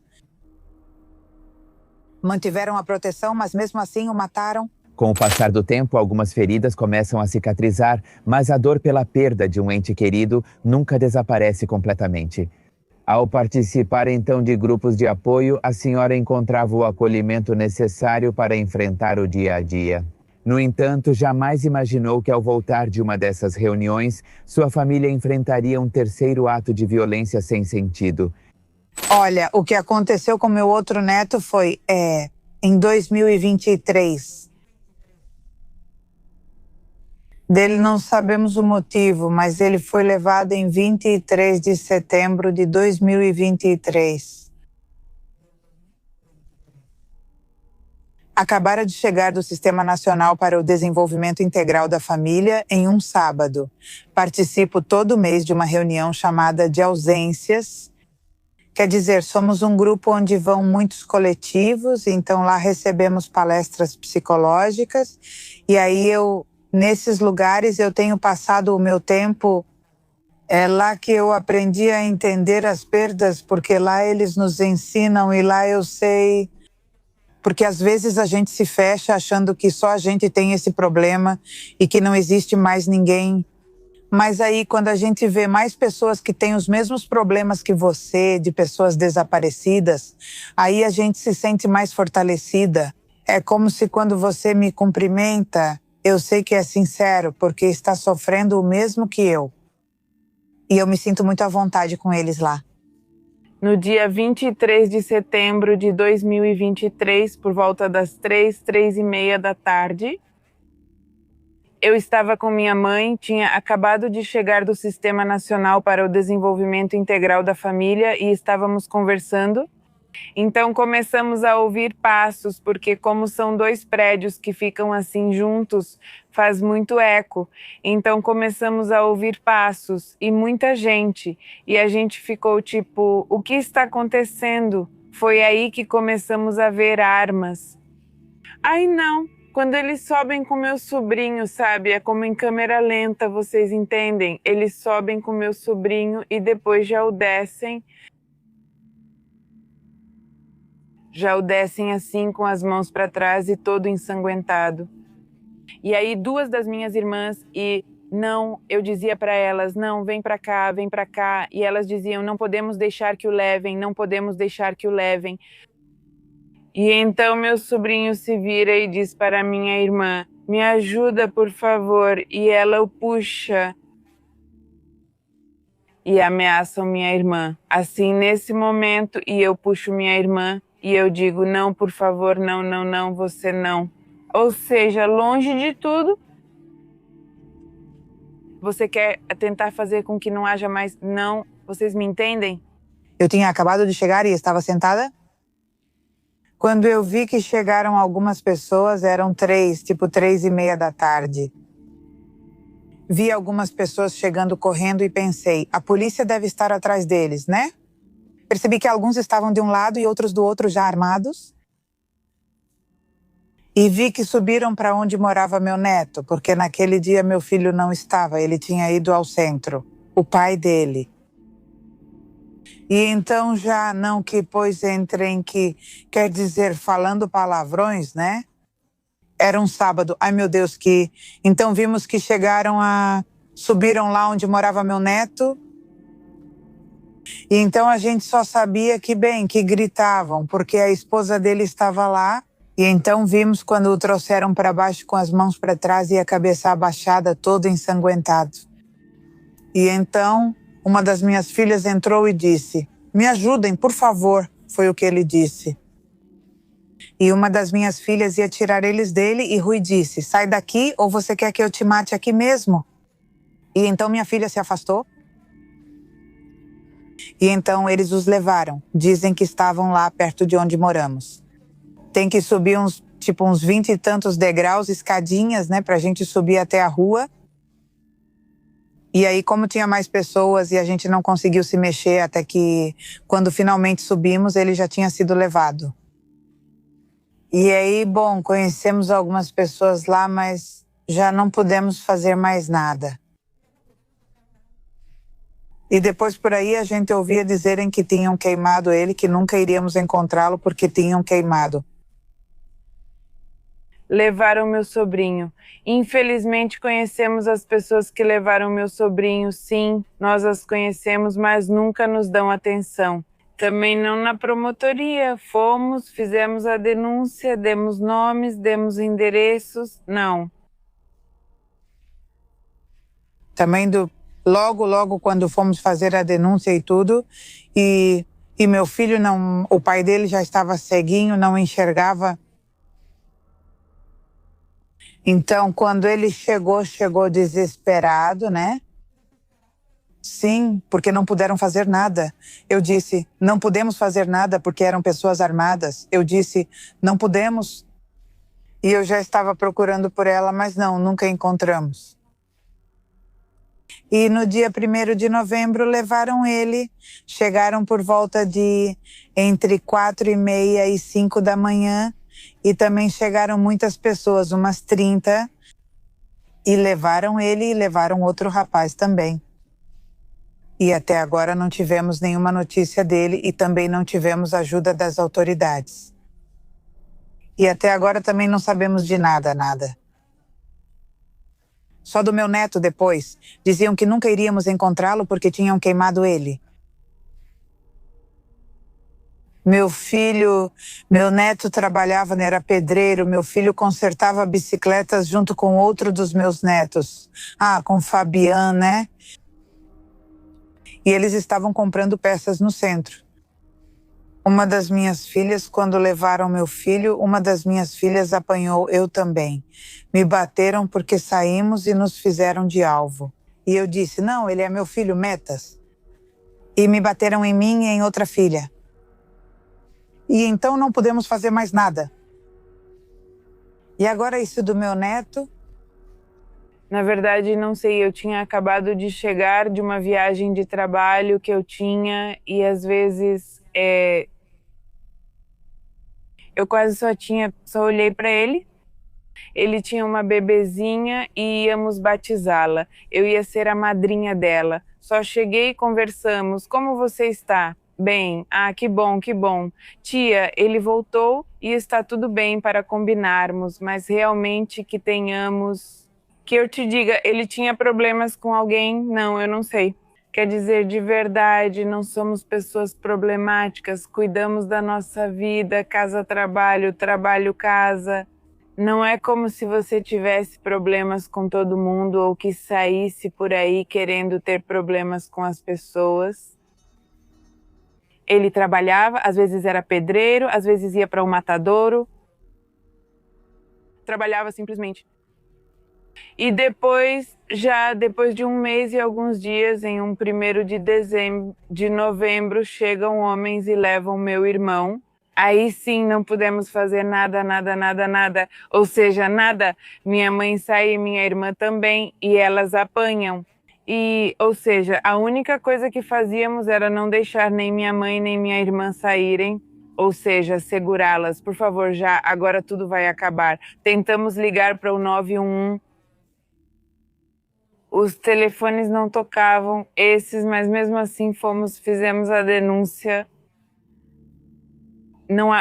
[SPEAKER 1] Mantiveram a proteção, mas mesmo assim o mataram.
[SPEAKER 3] Com o passar do tempo, algumas feridas começam a cicatrizar, mas a dor pela perda de um ente querido nunca desaparece completamente. Ao participar então de grupos de apoio, a senhora encontrava o acolhimento necessário para enfrentar o dia a dia. No entanto, jamais imaginou que ao voltar de uma dessas reuniões, sua família enfrentaria um terceiro ato de violência sem sentido.
[SPEAKER 1] Olha, o que aconteceu com meu outro neto foi em 2023. Dele não sabemos o motivo, mas ele foi levado em 23 de setembro de 2023. Acabara de chegar do Sistema Nacional para o Desenvolvimento Integral da Família em um sábado. Participo todo mês de uma reunião chamada de ausências. Quer dizer, somos um grupo onde vão muitos coletivos, então lá recebemos palestras psicológicas e aí nesses lugares eu tenho passado o meu tempo É lá que eu aprendi a entender as perdas, porque lá eles nos ensinam e lá eu sei. Porque às vezes a gente se fecha achando que só a gente tem esse problema e que não existe mais ninguém. Mas aí, quando a gente vê mais pessoas que têm os mesmos problemas que você, de pessoas desaparecidas, aí a gente se sente mais fortalecida. É como se quando você me cumprimenta, eu sei que é sincero, porque está sofrendo o mesmo que eu. E eu me sinto muito à vontade com eles lá.
[SPEAKER 2] No dia 23 de setembro de 2023, por volta das 3h30 da tarde, eu estava com minha mãe, tinha acabado de chegar do Sistema Nacional para o Desenvolvimento Integral da Família e estávamos conversando. Então começamos a ouvir passos, porque como são 2 prédios que ficam assim juntos, faz muito eco. Então começamos a ouvir passos e muita gente. E a gente ficou tipo, o que está acontecendo? Foi aí que começamos a ver armas. Ai não, quando eles sobem com meu sobrinho, sabe? É como em câmera lenta, vocês entendem? Eles sobem com meu sobrinho e depois já o descem. Já o descem assim com as mãos para trás e todo ensanguentado. E aí 2 das minhas irmãs não, eu dizia para elas, não, vem para cá, e elas diziam, não podemos deixar que o levem, não podemos deixar que o levem. E então meu sobrinho se vira e diz para minha irmã, me ajuda por favor, e ela o puxa e ameaçam minha irmã. Assim nesse momento, e eu puxo minha irmã, e eu digo, não, por favor, não, não, não, você não. Ou seja, longe de tudo, você quer tentar fazer com que não haja mais não. Vocês me entendem?
[SPEAKER 1] Eu tinha acabado de chegar e estava sentada. Quando eu vi que chegaram algumas pessoas, eram 3, tipo 3h30 da tarde. Vi algumas pessoas chegando correndo e pensei, a polícia deve estar atrás deles, né? Percebi que alguns estavam de um lado e outros do outro já armados. E vi que subiram para onde morava meu neto, porque naquele dia meu filho não estava, ele tinha ido ao centro, o pai dele. E então já não que pôs entrem que, quer dizer, falando palavrões, né? Era um sábado, ai meu Deus, que... Então vimos que subiram lá onde morava meu neto. E então a gente só sabia que gritavam, porque a esposa dele estava lá. E então vimos quando o trouxeram para baixo com as mãos para trás e a cabeça abaixada, todo ensanguentado. E então uma das minhas filhas entrou e disse, me ajudem, por favor, foi o que ele disse. E uma das minhas filhas ia tirar eles dele e Rui disse, sai daqui ou você quer que eu te mate aqui mesmo? E então minha filha se afastou. E então eles os levaram. Dizem que estavam lá perto de onde moramos. Tem que subir uns 20 e tantos degraus, escadinhas, né, pra gente subir até a rua. E aí, como tinha mais pessoas e a gente não conseguiu se mexer até que, quando finalmente subimos, ele já tinha sido levado. E aí, bom, conhecemos algumas pessoas lá, mas já não pudemos fazer mais nada. E depois por aí a gente ouvia dizerem que tinham queimado ele, que nunca iríamos encontrá-lo porque tinham queimado.
[SPEAKER 2] Levaram meu sobrinho. Infelizmente conhecemos as pessoas que levaram meu sobrinho, sim, nós as conhecemos, mas nunca nos dão atenção. Também não na promotoria, fomos, fizemos a denúncia, demos nomes, demos endereços, não.
[SPEAKER 1] Também logo quando fomos fazer a denúncia e tudo, e meu filho não, o pai dele já estava ceguinho, não enxergava. Então, quando ele chegou desesperado, né? Sim, porque não puderam fazer nada. Eu disse, não podemos fazer nada porque eram pessoas armadas. Eu disse, não podemos. E eu já estava procurando por ela, mas não, nunca encontramos. E no dia 1º de novembro levaram ele, chegaram por volta de entre 4h30 e 5 da manhã e também chegaram muitas pessoas, umas 30, e levaram ele e levaram outro rapaz também. E até agora não tivemos nenhuma notícia dele e também não tivemos ajuda das autoridades. E até agora também não sabemos de nada. Só do meu neto depois. Diziam que nunca iríamos encontrá-lo porque tinham queimado ele. Meu neto trabalhava, era pedreiro, meu filho consertava bicicletas junto com outro dos meus netos. Com Fabian, né? E eles estavam comprando peças no centro. Uma das minhas filhas, quando levaram meu filho, uma das minhas filhas apanhou eu também. Me bateram porque saímos e nos fizeram de alvo. E eu disse, não, ele é meu filho, metas. E me bateram em mim e em outra filha. E então não podemos fazer mais nada. E agora isso do meu neto?
[SPEAKER 2] Na verdade, não sei, eu tinha acabado de chegar de uma viagem de trabalho que eu tinha e às vezes eu quase só olhei para ele. Ele tinha uma bebezinha e íamos batizá-la. Eu ia ser a madrinha dela. Só cheguei e conversamos. Como você está? Bem. Que bom, que bom. Tia, ele voltou e está tudo bem para combinarmos, mas realmente que tenhamos... Que eu te diga, ele tinha problemas com alguém? Não, eu não sei. Quer dizer, de verdade, não somos pessoas problemáticas, cuidamos da nossa vida, casa-trabalho, trabalho-casa. Não é como se você tivesse problemas com todo mundo ou que saísse por aí querendo ter problemas com as pessoas. Ele trabalhava, às vezes era pedreiro, às vezes ia para um matadouro. Trabalhava simplesmente. E depois de um mês e alguns dias, em um 1º de novembro, chegam homens e levam meu irmão. Aí sim não pudemos fazer nada. Ou seja, nada. Minha mãe sai e minha irmã também, e elas apanham. Ou seja, a única coisa que fazíamos era não deixar nem minha mãe nem minha irmã saírem. Ou seja, segurá-las. Por favor, agora tudo vai acabar. Tentamos ligar para o 911. Os telefones não tocavam, mas mesmo assim fizemos a denúncia. Não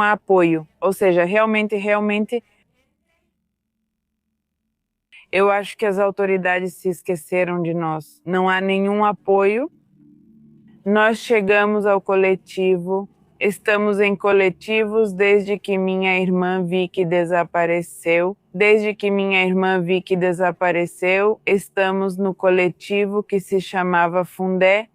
[SPEAKER 2] há apoio. Ou seja, realmente, eu acho que as autoridades se esqueceram de nós. Não há nenhum apoio. Nós chegamos ao coletivo, estamos em coletivos desde que minha irmã Vicky desapareceu. Estamos no coletivo que se chamava Fundé.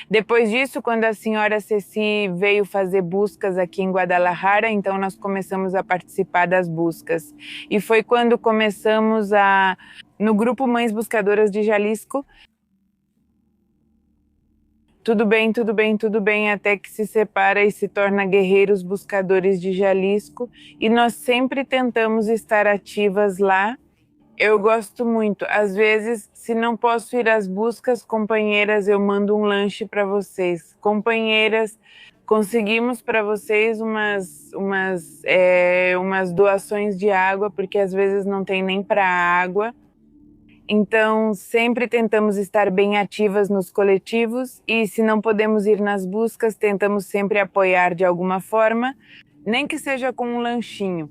[SPEAKER 2] Depois disso, quando a senhora Ceci veio fazer buscas aqui em Guadalajara, então nós começamos a participar das buscas. E foi quando começamos no grupo Mães Buscadoras de Jalisco. Tudo bem, até que se separa e se torna Guerreiros Buscadores de Jalisco. E nós sempre tentamos estar ativas lá. Eu gosto muito. Às vezes, se não posso ir às buscas, companheiras, eu mando um lanche para vocês. Companheiras, conseguimos para vocês umas doações de água, porque às vezes não tem nem para água. Então, sempre tentamos estar bem ativas nos coletivos e se não podemos ir nas buscas, tentamos sempre apoiar de alguma forma, nem que seja com um lanchinho.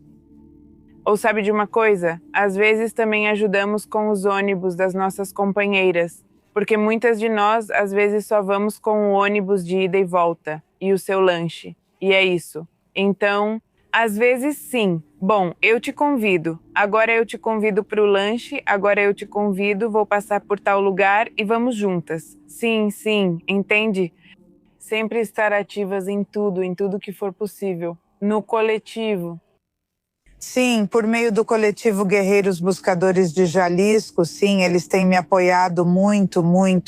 [SPEAKER 2] Ou sabe de uma coisa? Às vezes também ajudamos com os ônibus das nossas companheiras, porque muitas de nós, às vezes, só vamos com o ônibus de ida e volta e o seu lanche. E é isso. Então, às vezes, sim. Bom, eu te convido. Agora eu te convido para o lanche, agora eu te convido, vou passar por tal lugar e vamos juntas. Sim, entende? Sempre estar ativas em tudo que for possível. No coletivo.
[SPEAKER 1] Sim, por meio do coletivo Guerreiros Buscadores de Jalisco, sim, eles têm me apoiado muito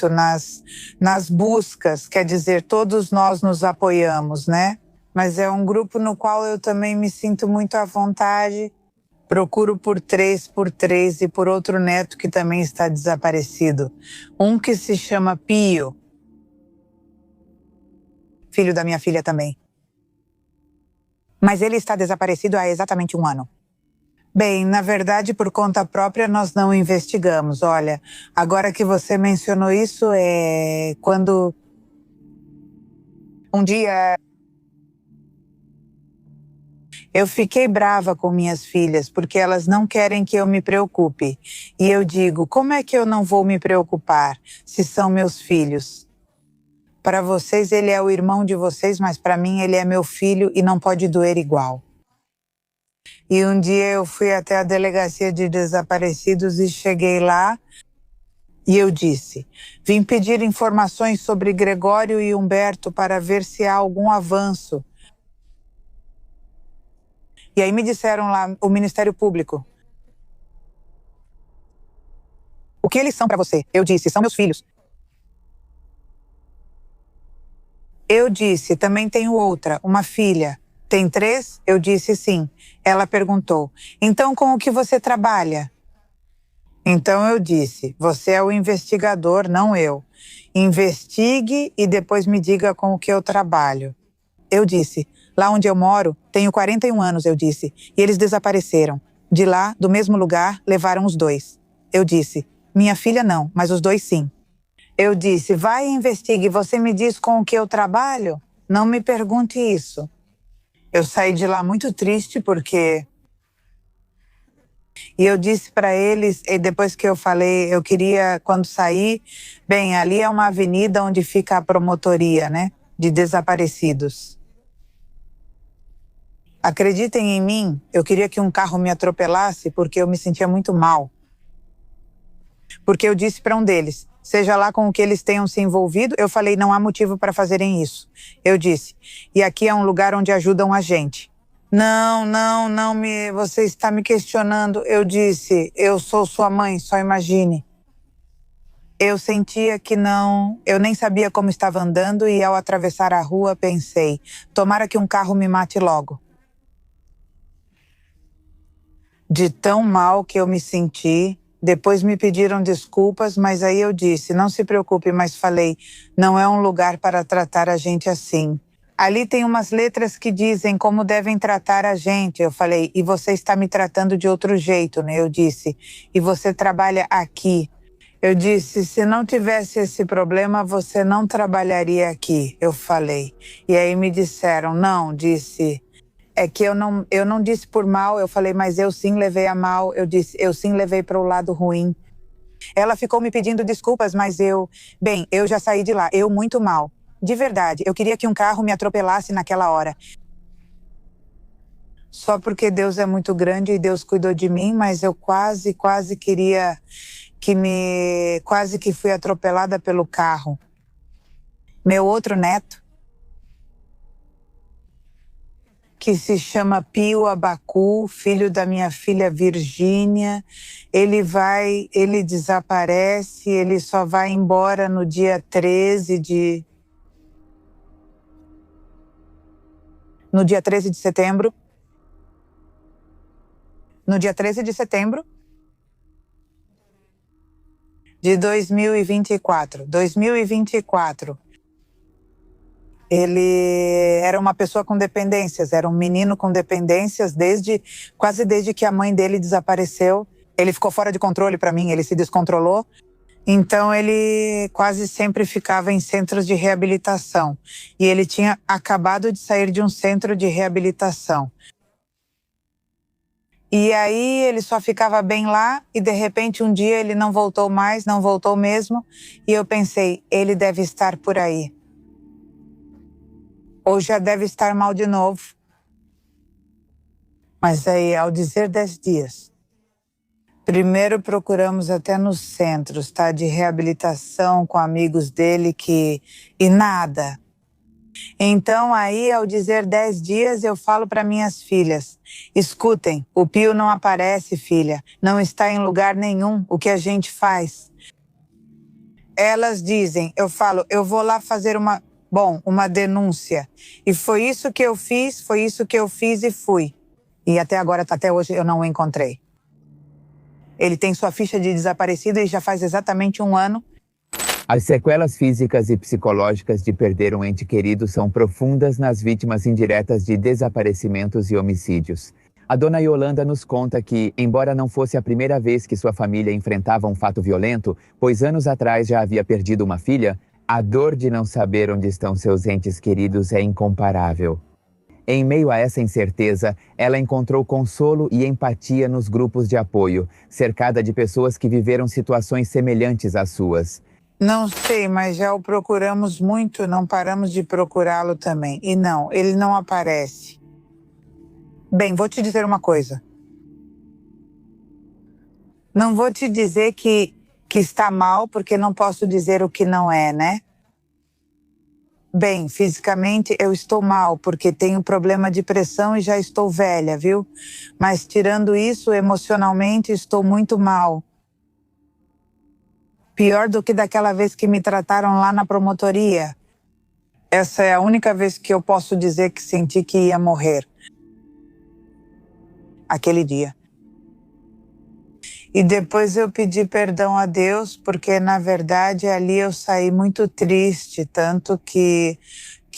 [SPEAKER 1] nas buscas. Quer dizer, todos nós nos apoiamos, né? Mas é um grupo no qual eu também me sinto muito à vontade. Procuro por 3x3 e por outro neto que também está desaparecido. Um que se chama Pio. Filho da minha filha também. Mas ele está desaparecido há exatamente 1 ano. Bem, na verdade, por conta própria, nós não investigamos. Olha, agora que você mencionou isso, quando um dia eu fiquei brava com minhas filhas, porque elas não querem que eu me preocupe. E eu digo, como é que eu não vou me preocupar se são meus filhos? Para vocês, ele é o irmão de vocês, mas para mim, ele é meu filho e não pode doer igual. E um dia eu fui até a delegacia de desaparecidos e cheguei lá e eu disse, vim pedir informações sobre Gregório e Humberto para ver se há algum avanço. E aí me disseram lá, o Ministério Público. O que eles são para você? Eu disse, são meus filhos. Eu disse, também tenho outra, uma filha. Tem 3? Eu disse sim. Ela perguntou, então com o que você trabalha? Então eu disse, você é o investigador, não eu. Investigue e depois me diga com o que eu trabalho. Eu disse, lá onde eu moro, tenho 41 anos, eu disse, e eles desapareceram. De lá, do mesmo lugar, levaram os 2. Eu disse, minha filha não, mas os 2 sim. Eu disse, vai e investigue, você me diz com o que eu trabalho? Não me pergunte isso. Eu saí de lá muito triste porque... E eu disse para eles, e depois que eu falei, eu queria, quando sair, bem, ali é uma avenida onde fica a promotoria, né, de desaparecidos. Acreditem em mim, eu queria que um carro me atropelasse porque eu me sentia muito mal. Porque eu disse para um deles, seja lá com o que eles tenham se envolvido, eu falei, não há motivo para fazerem isso. Eu disse, e aqui é um lugar onde ajudam a gente. Não, você está me questionando. Eu disse, eu sou sua mãe, só imagine. Eu sentia que não, eu nem sabia como estava andando e ao atravessar a rua pensei, tomara que um carro me mate logo. De tão mal que eu me senti, depois me pediram desculpas, mas aí eu disse, não se preocupe, mas falei, não é um lugar para tratar a gente assim. Ali tem umas letras que dizem como devem tratar a gente. Eu falei, e você está me tratando de outro jeito, né? Eu disse, e você trabalha aqui. Eu disse, se não tivesse esse problema, você não trabalharia aqui. Eu falei. E aí me disseram, não, disse, é que eu não disse por mal. Eu falei, mas eu sim levei a mal. Eu disse, eu sim levei para o lado ruim. Ela ficou me pedindo desculpas, mas eu já saí de lá, eu muito mal. De verdade, eu queria que um carro me atropelasse naquela hora. Só porque Deus é muito grande e Deus cuidou de mim, mas eu quase queria quase que fui atropelada pelo carro. Meu outro neto, que se chama Pio Abacu, filho da minha filha Virgínia, ele desaparece, ele só vai embora no dia 13 de setembro. No dia 13 de setembro de 2024. 2024. Ele era uma pessoa com dependências, era um menino com dependências quase desde que a mãe dele desapareceu. Ele ficou fora de controle para mim, ele se descontrolou. Então ele quase sempre ficava em centros de reabilitação. E ele tinha acabado de sair de um centro de reabilitação. E aí ele só ficava bem lá e de repente um dia ele não voltou mais, não voltou mesmo. E eu pensei, ele deve estar por aí. Ou já deve estar mal de novo. Mas aí, ao dizer 10 dias, primeiro procuramos até nos centros, tá, de reabilitação com amigos dele e nada. Então aí, ao dizer 10 dias, eu falo para minhas filhas, escutem, o Pio não aparece, filha, não está em lugar nenhum, o que a gente faz? Elas dizem, eu falo, eu vou lá fazer uma denúncia. E foi isso que eu fiz e fui. E até agora, até hoje, eu não o encontrei. Ele tem sua ficha de desaparecido e já faz exatamente 1 ano.
[SPEAKER 3] As sequelas físicas e psicológicas de perder um ente querido são profundas nas vítimas indiretas de desaparecimentos e homicídios. A dona Yolanda nos conta que, embora não fosse a primeira vez que sua família enfrentava um fato violento, pois anos atrás já havia perdido uma filha, a dor de não saber onde estão seus entes queridos é incomparável. Em meio a essa incerteza, ela encontrou consolo e empatia nos grupos de apoio, cercada de pessoas que viveram situações semelhantes às suas.
[SPEAKER 1] Não sei, mas já o procuramos muito, não paramos de procurá-lo também. E não, ele não aparece. Bem, vou te dizer uma coisa. Não vou te dizer que está mal, porque não posso dizer o que não é, né? Bem, fisicamente eu estou mal, porque tenho problema de pressão e já estou velha, viu? Mas tirando isso, emocionalmente estou muito mal. Pior do que daquela vez que me trataram lá na promotoria. Essa é a única vez que eu posso dizer que senti que ia morrer. Aquele dia. E depois eu pedi perdão a Deus, porque na verdade ali eu saí muito triste, tanto que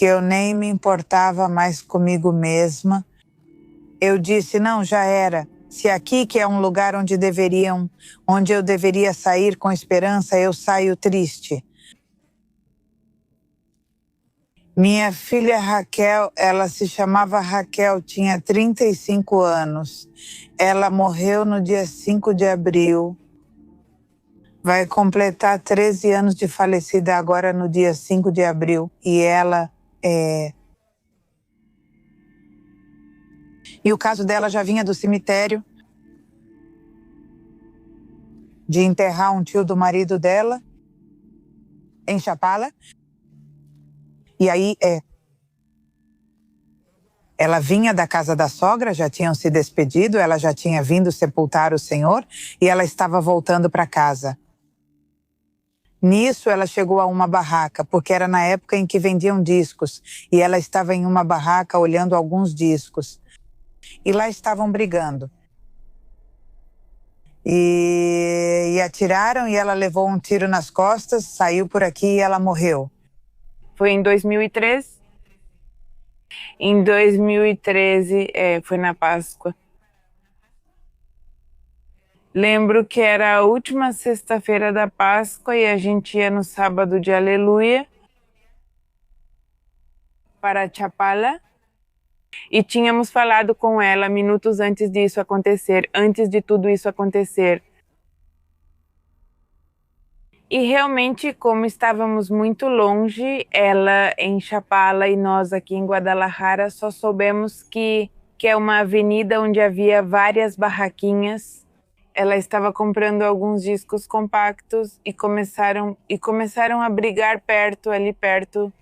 [SPEAKER 1] eu nem me importava mais comigo mesma. Eu disse, não, já era. Se aqui, que é um lugar onde eu deveria sair com esperança, eu saio triste. Minha filha Raquel, ela se chamava Raquel, tinha 35 anos. Ela morreu no dia 5 de abril. Vai completar 13 anos de falecida agora no dia 5 de abril. E ela E o caso dela já vinha do cemitério, de enterrar um tio do marido dela, em Chapala. E aí, ela vinha da casa da sogra, já tinham se despedido, ela já tinha vindo sepultar o Senhor e ela estava voltando para casa. Nisso, ela chegou a uma barraca, porque era na época em que vendiam discos, e ela estava em uma barraca olhando alguns discos. E lá estavam brigando. E atiraram e ela levou um tiro nas costas, saiu por aqui e ela morreu.
[SPEAKER 2] Foi em 2013. Em 2013, foi na Páscoa. Lembro que era a última sexta-feira da Páscoa e a gente ia no sábado de Aleluia para Chapala. E tínhamos falado com ela minutos antes disso acontecer, antes de tudo isso acontecer. E realmente, como estávamos muito longe, ela em Chapala e nós aqui em Guadalajara, só soubemos que é uma avenida onde havia várias barraquinhas. Ela estava comprando alguns discos compactos e começaram a brigar ali perto.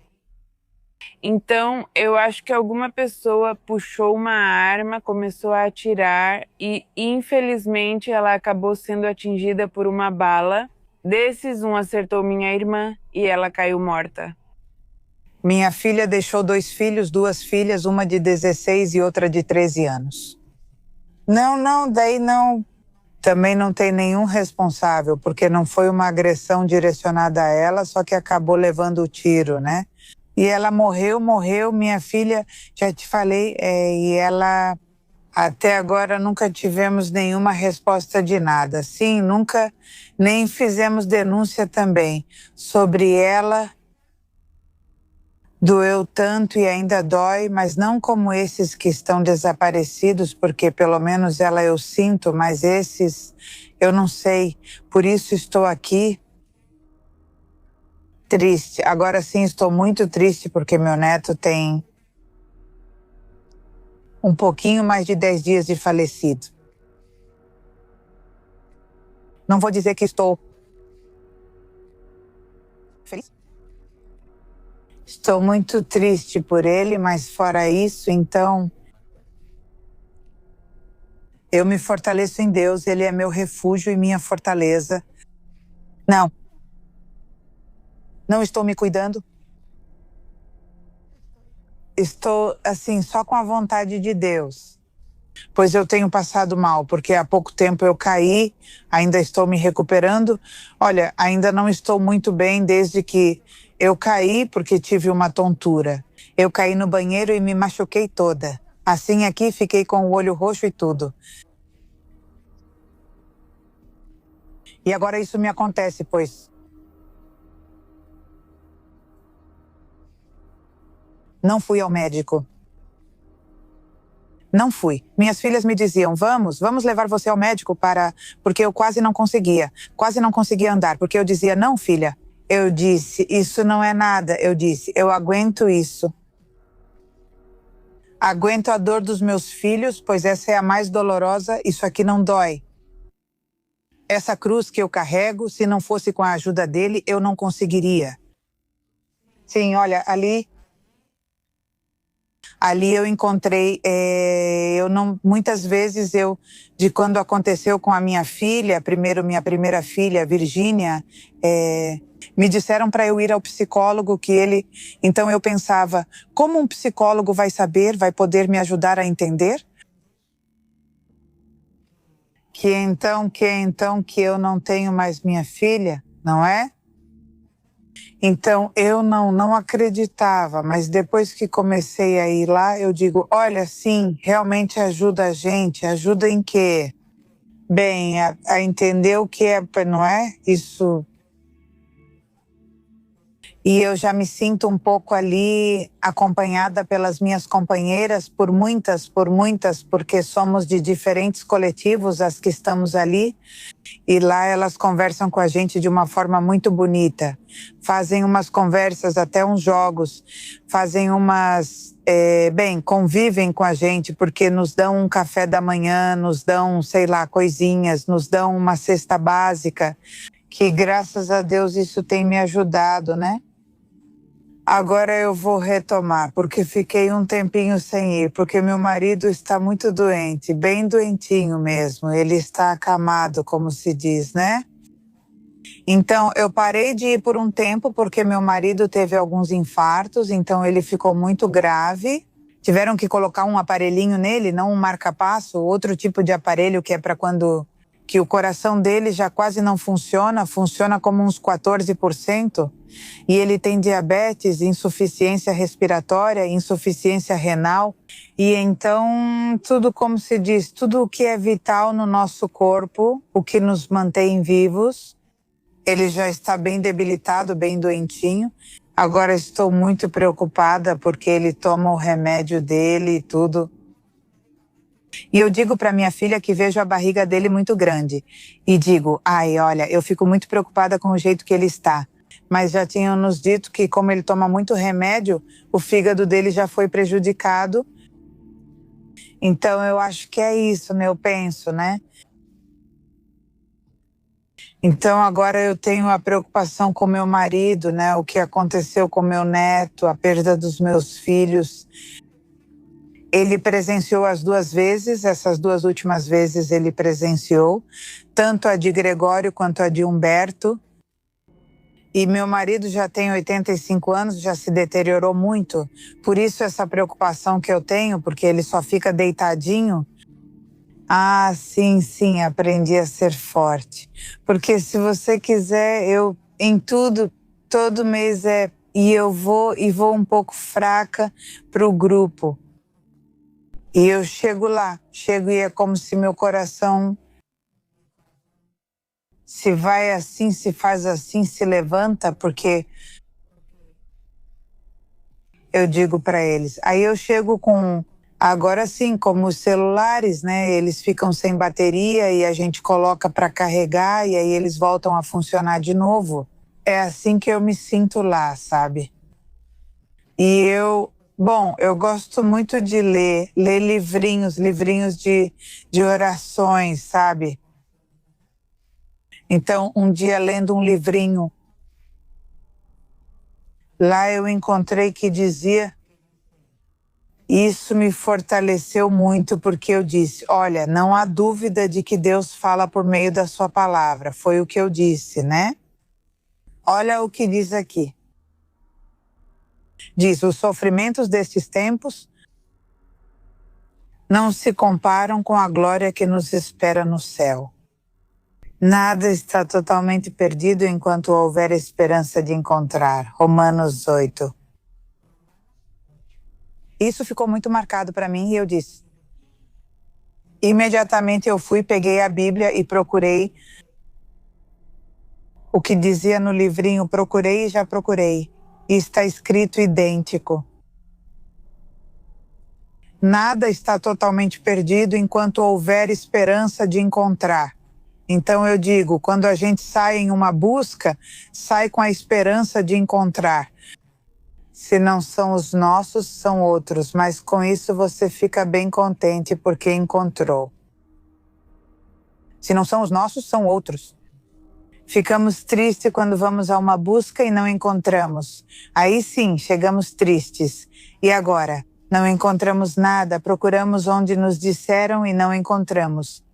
[SPEAKER 2] Então, eu acho que alguma pessoa puxou uma arma, começou a atirar e, infelizmente, ela acabou sendo atingida por uma bala. Desses, um acertou minha irmã e ela caiu morta.
[SPEAKER 1] Minha filha deixou 2 filhos, 2 filhas, uma de 16 e outra de 13 anos. Não, daí não. Também não tem nenhum responsável, porque não foi uma agressão direcionada a ela, só que acabou levando o tiro, né? E ela morreu, minha filha, já te falei, e ela, até agora, nunca tivemos nenhuma resposta de nada. Sim, nunca, nem fizemos denúncia também sobre ela. Doeu tanto e ainda dói, mas não como esses que estão desaparecidos, porque pelo menos ela eu sinto, mas esses eu não sei. Por isso estou aqui. Triste. Agora sim estou muito triste porque meu neto tem um pouquinho mais de 10 dias de falecido. Não vou dizer que estou feliz. Estou muito triste por ele, mas fora isso, então, eu me fortaleço em Deus, Ele é meu refúgio e minha fortaleza. Não estou me cuidando. Estou, assim, só com a vontade de Deus. Pois eu tenho passado mal, porque há pouco tempo eu caí, ainda estou me recuperando. Olha, ainda não estou muito bem desde que eu caí, porque tive uma tontura. Eu caí no banheiro e me machuquei toda. Assim aqui fiquei com o olho roxo e tudo. E agora isso me acontece, pois não fui ao médico. Não fui. Minhas filhas me diziam, vamos levar você ao médico porque eu quase não conseguia andar, porque eu dizia, não, filha. Eu disse, isso não é nada. Eu disse, eu aguento isso. Aguento a dor dos meus filhos, pois essa é a mais dolorosa, isso aqui não dói. Essa cruz que eu carrego, se não fosse com a ajuda dele, eu não conseguiria. Sim, olha, ali eu encontrei, muitas vezes de quando aconteceu com a minha filha, minha primeira filha, Virgínia, me disseram para eu ir ao psicólogo então eu pensava, como um psicólogo vai poder me ajudar a entender? Que eu não tenho mais minha filha, não é? Então, eu não acreditava, mas depois que comecei a ir lá, eu digo, olha, sim, realmente ajuda a gente. Ajuda em quê? Bem, a entender o que é, não é? Isso. E eu já me sinto um pouco ali acompanhada pelas minhas companheiras, por muitas, porque somos de diferentes coletivos as que estamos ali. E lá elas conversam com a gente de uma forma muito bonita. Fazem umas conversas, até uns jogos. Fazem convivem com a gente, porque nos dão um café da manhã, nos dão, sei lá, coisinhas, nos dão uma cesta básica, que graças a Deus isso tem me ajudado, né? Agora eu vou retomar, porque fiquei um tempinho sem ir, porque meu marido está muito doente, bem doentinho mesmo. Ele está acamado, como se diz, né? Então, eu parei de ir por um tempo, porque meu marido teve alguns infartos, então ele ficou muito grave. Tiveram que colocar um aparelhinho nele, não um marca-passo, outro tipo de aparelho que é para quando que o coração dele já quase não funciona como uns 14%. E ele tem diabetes, insuficiência respiratória, insuficiência renal. E então, tudo como se diz, tudo o que é vital no nosso corpo, o que nos mantém vivos, ele já está bem debilitado, bem doentinho. Agora estou muito preocupada porque ele toma o remédio dele e tudo. E eu digo para minha filha que vejo a barriga dele muito grande. E digo, olha, eu fico muito preocupada com o jeito que ele está. Mas já tinham nos dito que, como ele toma muito remédio, o fígado dele já foi prejudicado. Então, eu acho que é isso, né? Eu penso, né? Então, agora eu tenho a preocupação com meu marido, né? O que aconteceu com meu neto, a perda dos meus filhos. Ele presenciou as 2 vezes, essas 2 últimas vezes ele presenciou, tanto a de Gregório quanto a de Humberto. E meu marido já tem 85 anos, já se deteriorou muito. Por isso essa preocupação que eu tenho, porque ele só fica deitadinho. Sim, aprendi a ser forte. Porque se você quiser, eu em tudo, todo mês e eu vou um pouco fraca para o grupo. E eu chego e é como se meu coração se vai assim, se faz assim, se levanta, porque eu digo para eles. Aí eu chego agora sim, como os celulares, né? Eles ficam sem bateria e a gente coloca para carregar e aí eles voltam a funcionar de novo. É assim que eu me sinto lá, sabe? E eu gosto muito de ler livrinhos de orações, sabe? Então, um dia lendo um livrinho, lá eu encontrei que dizia, isso me fortaleceu muito, porque eu disse, olha, não há dúvida de que Deus fala por meio da sua palavra, foi o que eu disse, né? Olha o que diz aqui. Diz, os sofrimentos destes tempos não se comparam com a glória que nos espera no céu. Nada está totalmente perdido enquanto houver esperança de encontrar. Romanos 8. Isso ficou muito marcado para mim e eu disse. Imediatamente eu fui, peguei a Bíblia e procurei o que dizia no livrinho, procurei e já procurei. E está escrito idêntico. Nada está totalmente perdido enquanto houver esperança de encontrar. Então eu digo, quando a gente sai em uma busca, sai com a esperança de encontrar. Se não são os nossos, são outros, mas com isso você fica bem contente porque encontrou. Se não são os nossos, são outros. Ficamos tristes quando vamos a uma busca e não encontramos. Aí sim, chegamos tristes. E agora? Não encontramos nada, procuramos onde nos disseram e não encontramos.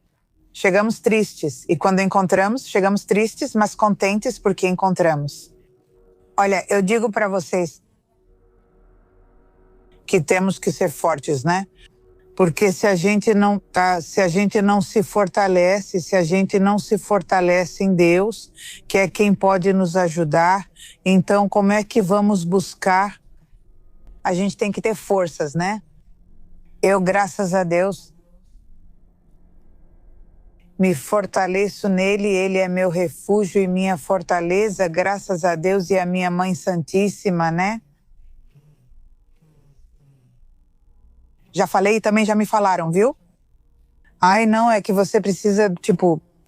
[SPEAKER 1] Chegamos tristes. E quando encontramos, chegamos tristes, mas contentes porque encontramos. Olha, eu digo para vocês que temos que ser fortes, né? Porque se a gente não se fortalece, se a gente não se fortalece em Deus, que é quem pode nos ajudar, então como é que vamos buscar? A gente tem que ter forças, né? Eu, graças a Deus, me fortaleço nele, ele é meu refúgio e minha fortaleza, graças a Deus e a minha Mãe Santíssima, né? Já falei e também já me falaram, viu? Ai, não, é que você precisa,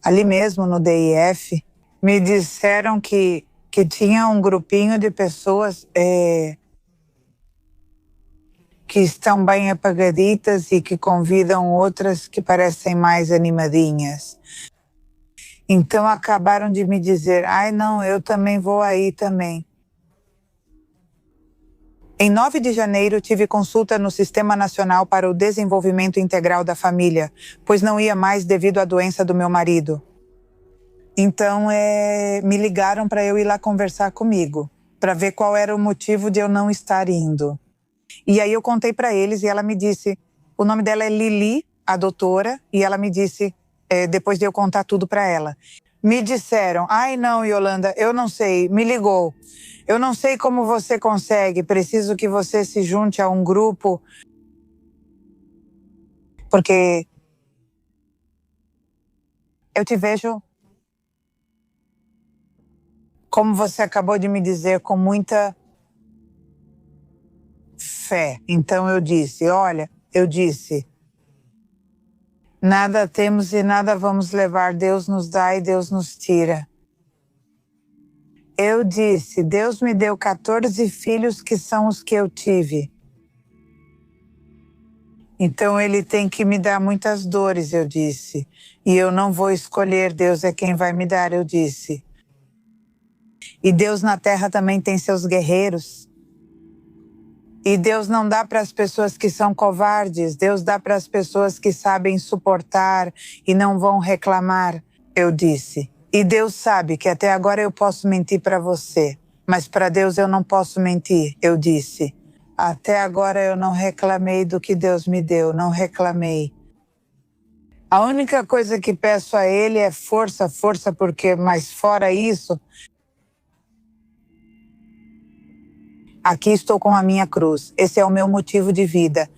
[SPEAKER 1] ali mesmo no DIF, me disseram que tinha um grupinho de pessoas que estão bem apagaditas e que convidam outras que parecem mais animadinhas. Então acabaram de me dizer, ai não, eu também vou aí também. Em 9 de janeiro, tive consulta no Sistema Nacional para o Desenvolvimento Integral da Família, pois não ia mais devido à doença do meu marido. Então, me ligaram para eu ir lá conversar comigo, para ver qual era o motivo de eu não estar indo. E aí eu contei para eles e ela me disse, o nome dela é Lili, a doutora, e ela me disse, depois de eu contar tudo para ela. Me disseram, ai não, Yolanda, eu não sei, me ligou. Eu não sei como você consegue, preciso que você se junte a um grupo, porque eu te vejo, como você acabou de me dizer, com muita fé. Então eu disse, nada temos e nada vamos levar, Deus nos dá e Deus nos tira. Eu disse, Deus me deu 14 filhos que são os que eu tive. Então ele tem que me dar muitas dores, eu disse. E eu não vou escolher, Deus é quem vai me dar, eu disse. E Deus na terra também tem seus guerreiros. E Deus não dá para as pessoas que são covardes, Deus dá para as pessoas que sabem suportar e não vão reclamar, eu disse. E Deus sabe que até agora eu posso mentir para você, mas para Deus eu não posso mentir, eu disse. Até agora eu não reclamei do que Deus me deu, não reclamei. A única coisa que peço a Ele é força, porque, mas fora isso, aqui estou com a minha cruz, esse é o meu motivo de vida.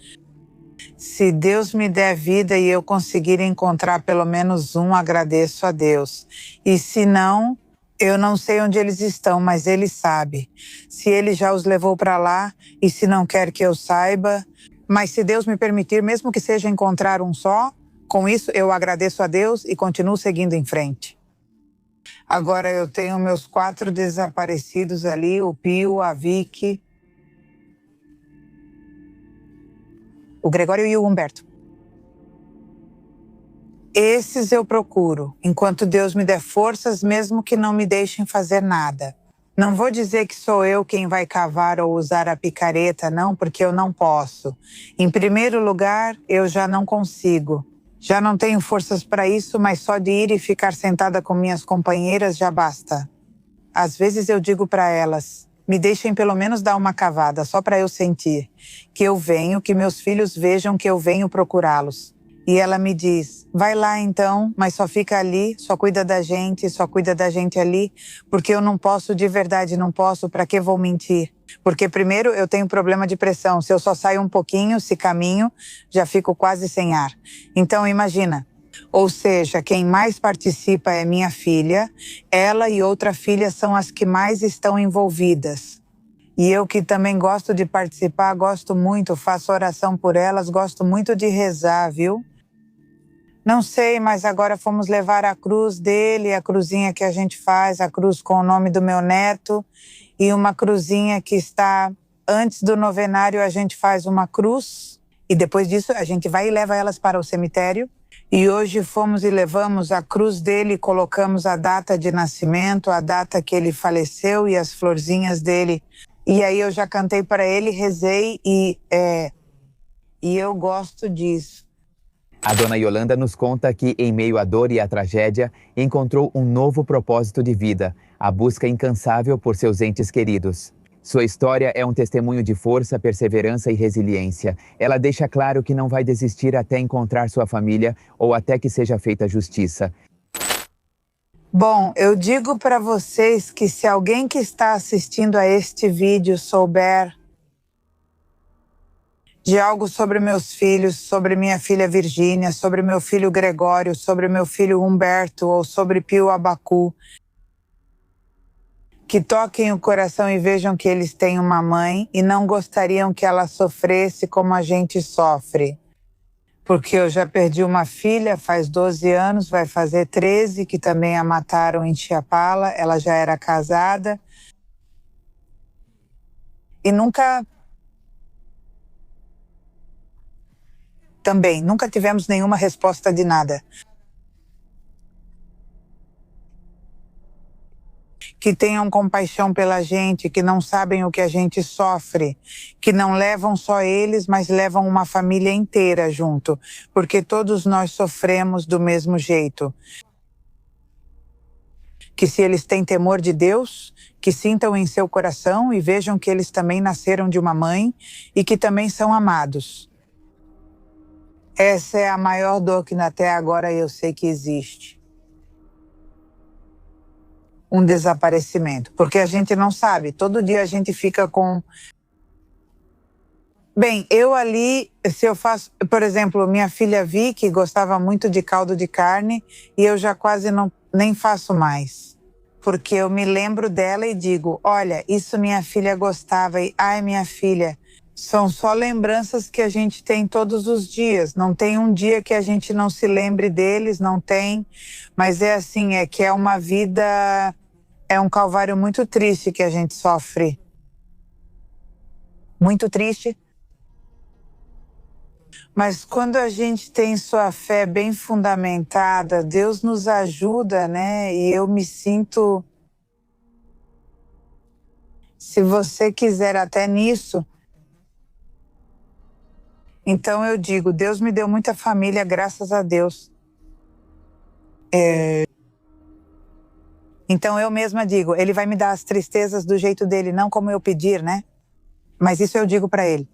[SPEAKER 1] Se Deus me der vida e eu conseguir encontrar pelo menos um, agradeço a Deus. E se não, eu não sei onde eles estão, mas Ele sabe. Se Ele já os levou para lá e se não quer que eu saiba, mas se Deus me permitir, mesmo que seja encontrar um só, com isso eu agradeço a Deus e continuo seguindo em frente. Agora eu tenho meus 4 desaparecidos ali, o Pio, a Vicky, o Gregório e o Humberto. Esses eu procuro, enquanto Deus me der forças, mesmo que não me deixem fazer nada. Não vou dizer que sou eu quem vai cavar ou usar a picareta, não, porque eu não posso. Em primeiro lugar, eu já não consigo. Já não tenho forças para isso, mas só de ir e ficar sentada com minhas companheiras já basta. Às vezes eu digo para elas, me deixem pelo menos dar uma cavada, só para eu sentir. Que eu venho, que meus filhos vejam que eu venho procurá-los. E ela me diz, vai lá então, mas só fica ali, só cuida da gente ali, porque eu não posso, de verdade, não posso, para que vou mentir? Porque primeiro eu tenho problema de pressão, se eu só saio um pouquinho, se caminho, já fico quase sem ar. Então imagina, ou seja, quem mais participa é minha filha, ela e outra filha são as que mais estão envolvidas. E eu que também gosto de participar, gosto muito, faço oração por elas, gosto muito de rezar, viu? Não sei, mas agora fomos levar a cruz dele, a cruzinha que a gente faz, a cruz com o nome do meu neto, e uma cruzinha que está antes do novenário, a gente faz uma cruz, e depois disso a gente vai e leva elas para o cemitério. E hoje fomos e levamos a cruz dele, colocamos a data de nascimento, a data que ele faleceu e as florzinhas dele. E aí eu já cantei para ele, rezei e eu gosto disso.
[SPEAKER 3] A dona Yolanda nos conta que, em meio à dor e à tragédia, encontrou um novo propósito de vida, a busca incansável por seus entes queridos. Sua história é um testemunho de força, perseverança e resiliência. Ela deixa claro que não vai desistir até encontrar sua família ou até que seja feita justiça.
[SPEAKER 1] Bom, eu digo para vocês que se alguém que está assistindo a este vídeo souber de algo sobre meus filhos, sobre minha filha Virgínia, sobre meu filho Gregório, sobre meu filho Humberto ou sobre Pio Abacu, que toquem o coração e vejam que eles têm uma mãe e não gostariam que ela sofresse como a gente sofre. Porque eu já perdi uma filha faz 12 anos, vai fazer 13, que também a mataram em Chiapala, ela já era casada. E nunca tivemos nenhuma resposta de nada. Que tenham compaixão pela gente, que não sabem o que a gente sofre, que não levam só eles, mas levam uma família inteira junto, porque todos nós sofremos do mesmo jeito. Que se eles têm temor de Deus, que sintam em seu coração e vejam que eles também nasceram de uma mãe e que também são amados. Essa é a maior dor que até agora eu sei que existe. Um desaparecimento, porque a gente não sabe, todo dia a gente fica com... Bem, eu ali, se eu faço, por exemplo, minha filha Vicky gostava muito de caldo de carne e eu já quase nem faço mais, porque eu me lembro dela e digo, olha, isso minha filha gostava e, ai minha filha, são só lembranças que a gente tem todos os dias, não tem um dia que a gente não se lembre deles, não tem, mas é assim, é que é uma vida... É um calvário muito triste que a gente sofre. Muito triste. Mas quando a gente tem sua fé bem fundamentada, Deus nos ajuda, né? E eu me sinto... Se você quiser até nisso... Então eu digo, Deus me deu muita família, graças a Deus. Então eu mesma digo, ele vai me dar as tristezas do jeito dele, não como eu pedir, né? Mas isso eu digo para ele.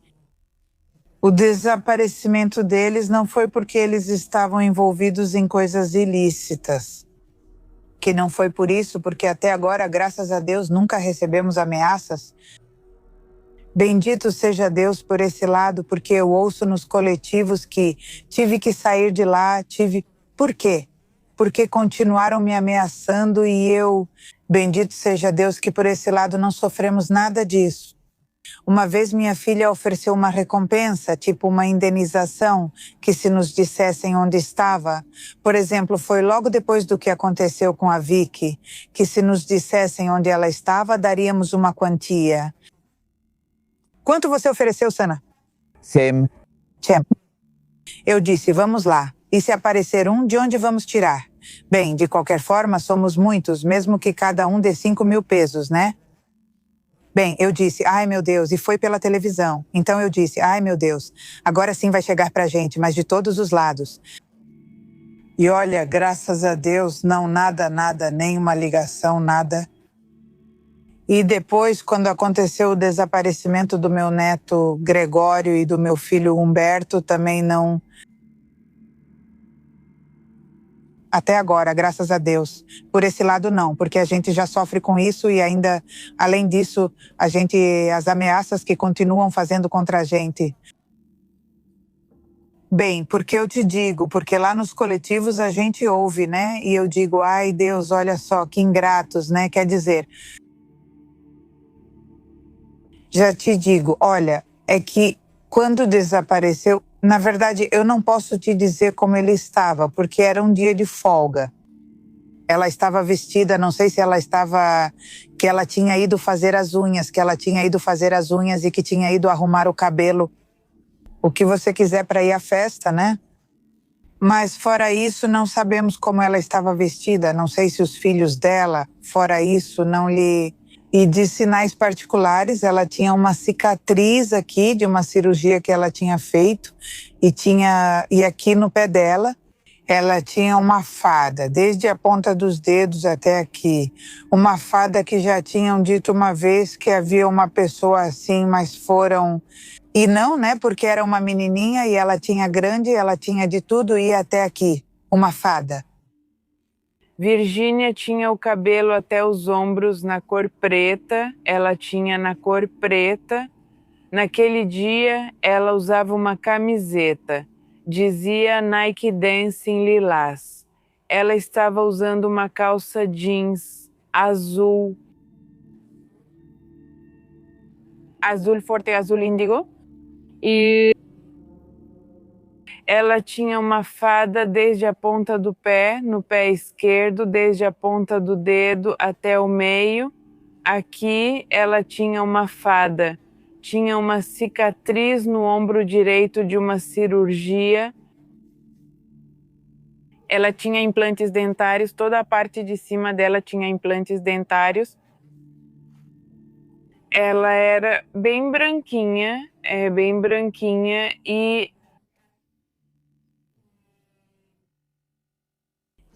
[SPEAKER 1] O desaparecimento deles não foi porque eles estavam envolvidos em coisas ilícitas. Que não foi por isso, porque até agora, graças a Deus, nunca recebemos ameaças. Bendito seja Deus por esse lado, porque eu ouço nos coletivos que tive que sair de lá, Por quê? Porque continuaram me ameaçando e eu, bendito seja Deus que por esse lado não sofremos nada disso. Uma vez minha filha ofereceu uma recompensa, tipo uma indenização, que se nos dissessem onde estava. Por exemplo, foi logo depois do que aconteceu com a Vicky, que se nos dissessem onde ela estava, daríamos uma quantia. Quanto você ofereceu, Sana?
[SPEAKER 3] 100.
[SPEAKER 1] Eu disse, vamos lá. E se aparecer um, de onde vamos tirar? Bem, de qualquer forma, somos muitos, mesmo que cada um dê 5.000 pesos, né? Bem, eu disse, ai meu Deus, e foi pela televisão. Então eu disse, ai meu Deus, agora sim vai chegar pra gente, mas de todos os lados. E olha, graças a Deus, não nada, nenhuma ligação, nada. E depois, quando aconteceu o desaparecimento do meu neto Gregório e do meu filho Humberto, também não Até agora, graças a Deus. Por esse lado, não, porque a gente já sofre com isso e ainda, além disso, as ameaças que continuam fazendo contra a gente. Bem, porque eu te digo, porque lá nos coletivos a gente ouve, né? E eu digo, ai Deus, olha só, que ingratos, né? Quer dizer, já te digo, olha, é que quando desapareceu, na verdade, eu não posso te dizer como ele estava, porque era um dia de folga. Ela estava vestida, não sei se ela estava, que ela tinha ido fazer as unhas, e que tinha ido arrumar o cabelo, o que você quiser para ir à festa, né? Mas fora isso, não sabemos como ela estava vestida, não sei se os filhos dela, fora isso, não lhe... E de sinais particulares, ela tinha uma cicatriz aqui de uma cirurgia que ela tinha feito e aqui no pé dela ela tinha uma fada, desde a ponta dos dedos até aqui. Uma fada que já tinham dito uma vez que havia uma pessoa assim, mas foram... E não, né, porque era uma menininha e ela tinha grande, ela tinha de tudo e até aqui, uma fada.
[SPEAKER 2] Virgínia tinha o cabelo até os ombros na cor preta, ela tinha na cor preta. Naquele dia, ela usava uma camiseta, dizia Nike Dancing Lilás. Ela estava usando uma calça jeans azul forte, azul índigo, e ela tinha uma fada desde a ponta do pé, no pé esquerdo, desde a ponta do dedo até o meio. Aqui ela tinha uma fada, tinha uma cicatriz no ombro direito de uma cirurgia. Ela tinha implantes dentários, toda a parte de cima dela tinha implantes dentários. Ela era bem branquinha e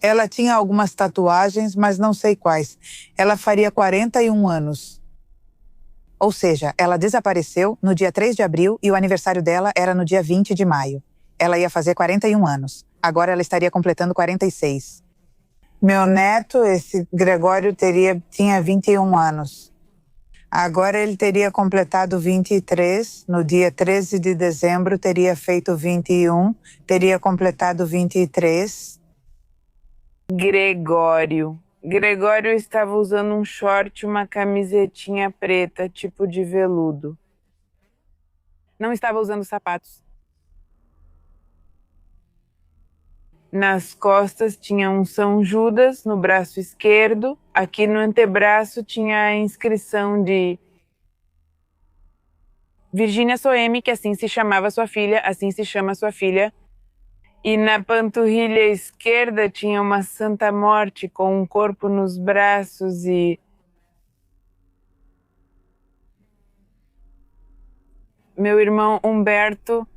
[SPEAKER 1] Ela tinha algumas tatuagens, mas não sei quais. Ela faria 41 anos. Ou seja, ela desapareceu no dia 3 de abril e o aniversário dela era no dia 20 de maio. Ela ia fazer 41 anos. Agora ela estaria completando 46. Meu neto, esse Gregório, tinha 21 anos. Agora ele teria completado 23. No dia 13 de dezembro teria feito 21. Teria completado 23.
[SPEAKER 2] Gregório estava usando um short e uma camisetinha preta, tipo de veludo. Não estava usando sapatos. Nas costas tinha um São Judas, no braço esquerdo. Aqui no antebraço tinha a inscrição de Virgínia Soemi, que assim se chamava sua filha, assim se chama sua filha. E na panturrilha esquerda tinha uma Santa Morte com um corpo nos braços e... Meu irmão Humberto,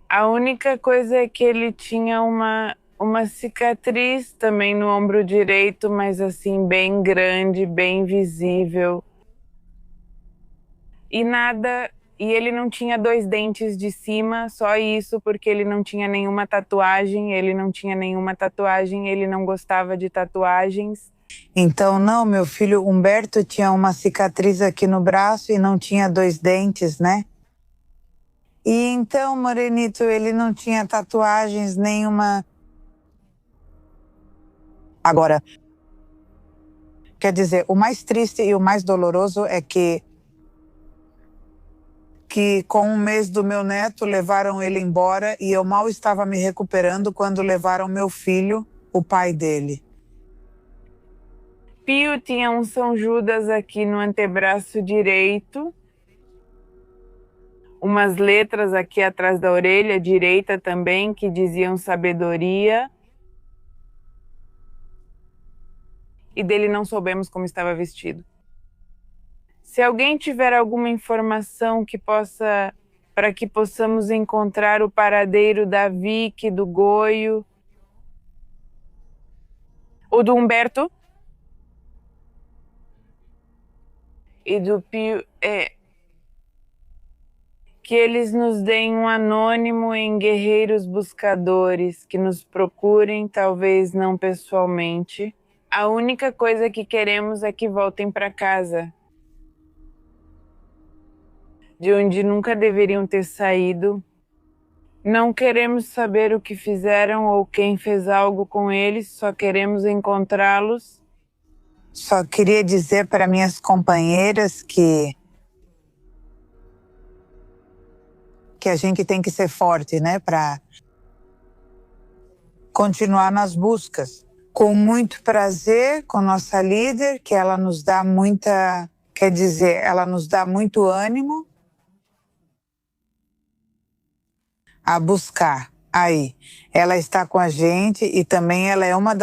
[SPEAKER 2] a única coisa é que ele tinha uma cicatriz também no ombro direito, mas assim, bem grande, bem visível. E nada... E ele não tinha 2 dentes de cima, só isso, porque ele não tinha nenhuma tatuagem, ele não gostava de tatuagens.
[SPEAKER 1] Então, não, meu filho Humberto tinha uma cicatriz aqui no braço e não tinha 2 dentes, né? E então, Morenito, ele não tinha tatuagens nenhuma. Agora, quer dizer, o mais triste e o mais doloroso é que com 1 mês do meu neto levaram ele embora e eu mal estava me recuperando quando levaram meu filho, o pai dele.
[SPEAKER 2] Pio tinha um São Judas aqui no antebraço direito, umas letras aqui atrás da orelha direita também que diziam sabedoria. E dele não soubemos como estava vestido. Se alguém tiver alguma informação para que possamos encontrar o paradeiro da Vicky, do Goio, ou do Humberto e do Pio, Que eles nos deem um anônimo em guerreiros buscadores, que nos procurem, talvez não pessoalmente. A única coisa que queremos é que voltem para casa, de onde nunca deveriam ter saído. Não queremos saber o que fizeram ou quem fez algo com eles, só queremos encontrá-los.
[SPEAKER 1] Só queria dizer para minhas companheiras que a gente tem que ser forte, né, para continuar nas buscas. Com muito prazer, com nossa líder, que ela nos dá ela nos dá muito ânimo a buscar. Aí, ela está com a gente e também ela é uma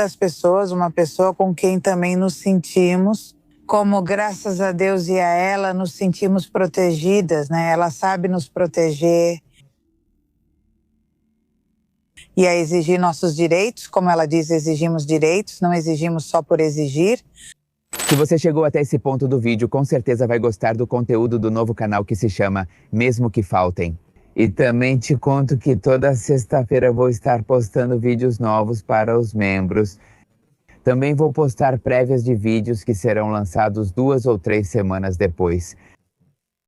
[SPEAKER 1] pessoa com quem também nos sentimos, como graças a Deus e a ela nos sentimos protegidas, né? Ela sabe nos proteger e a exigir nossos direitos, como ela diz, exigimos direitos, não exigimos só por exigir.
[SPEAKER 3] Se você chegou até esse ponto do vídeo, com certeza vai gostar do conteúdo do novo canal que se chama Mesmo Que Faltem. E também te conto que toda sexta-feira vou estar postando vídeos novos para os membros. Também vou postar prévias de vídeos que serão lançados 2 ou 3 semanas depois.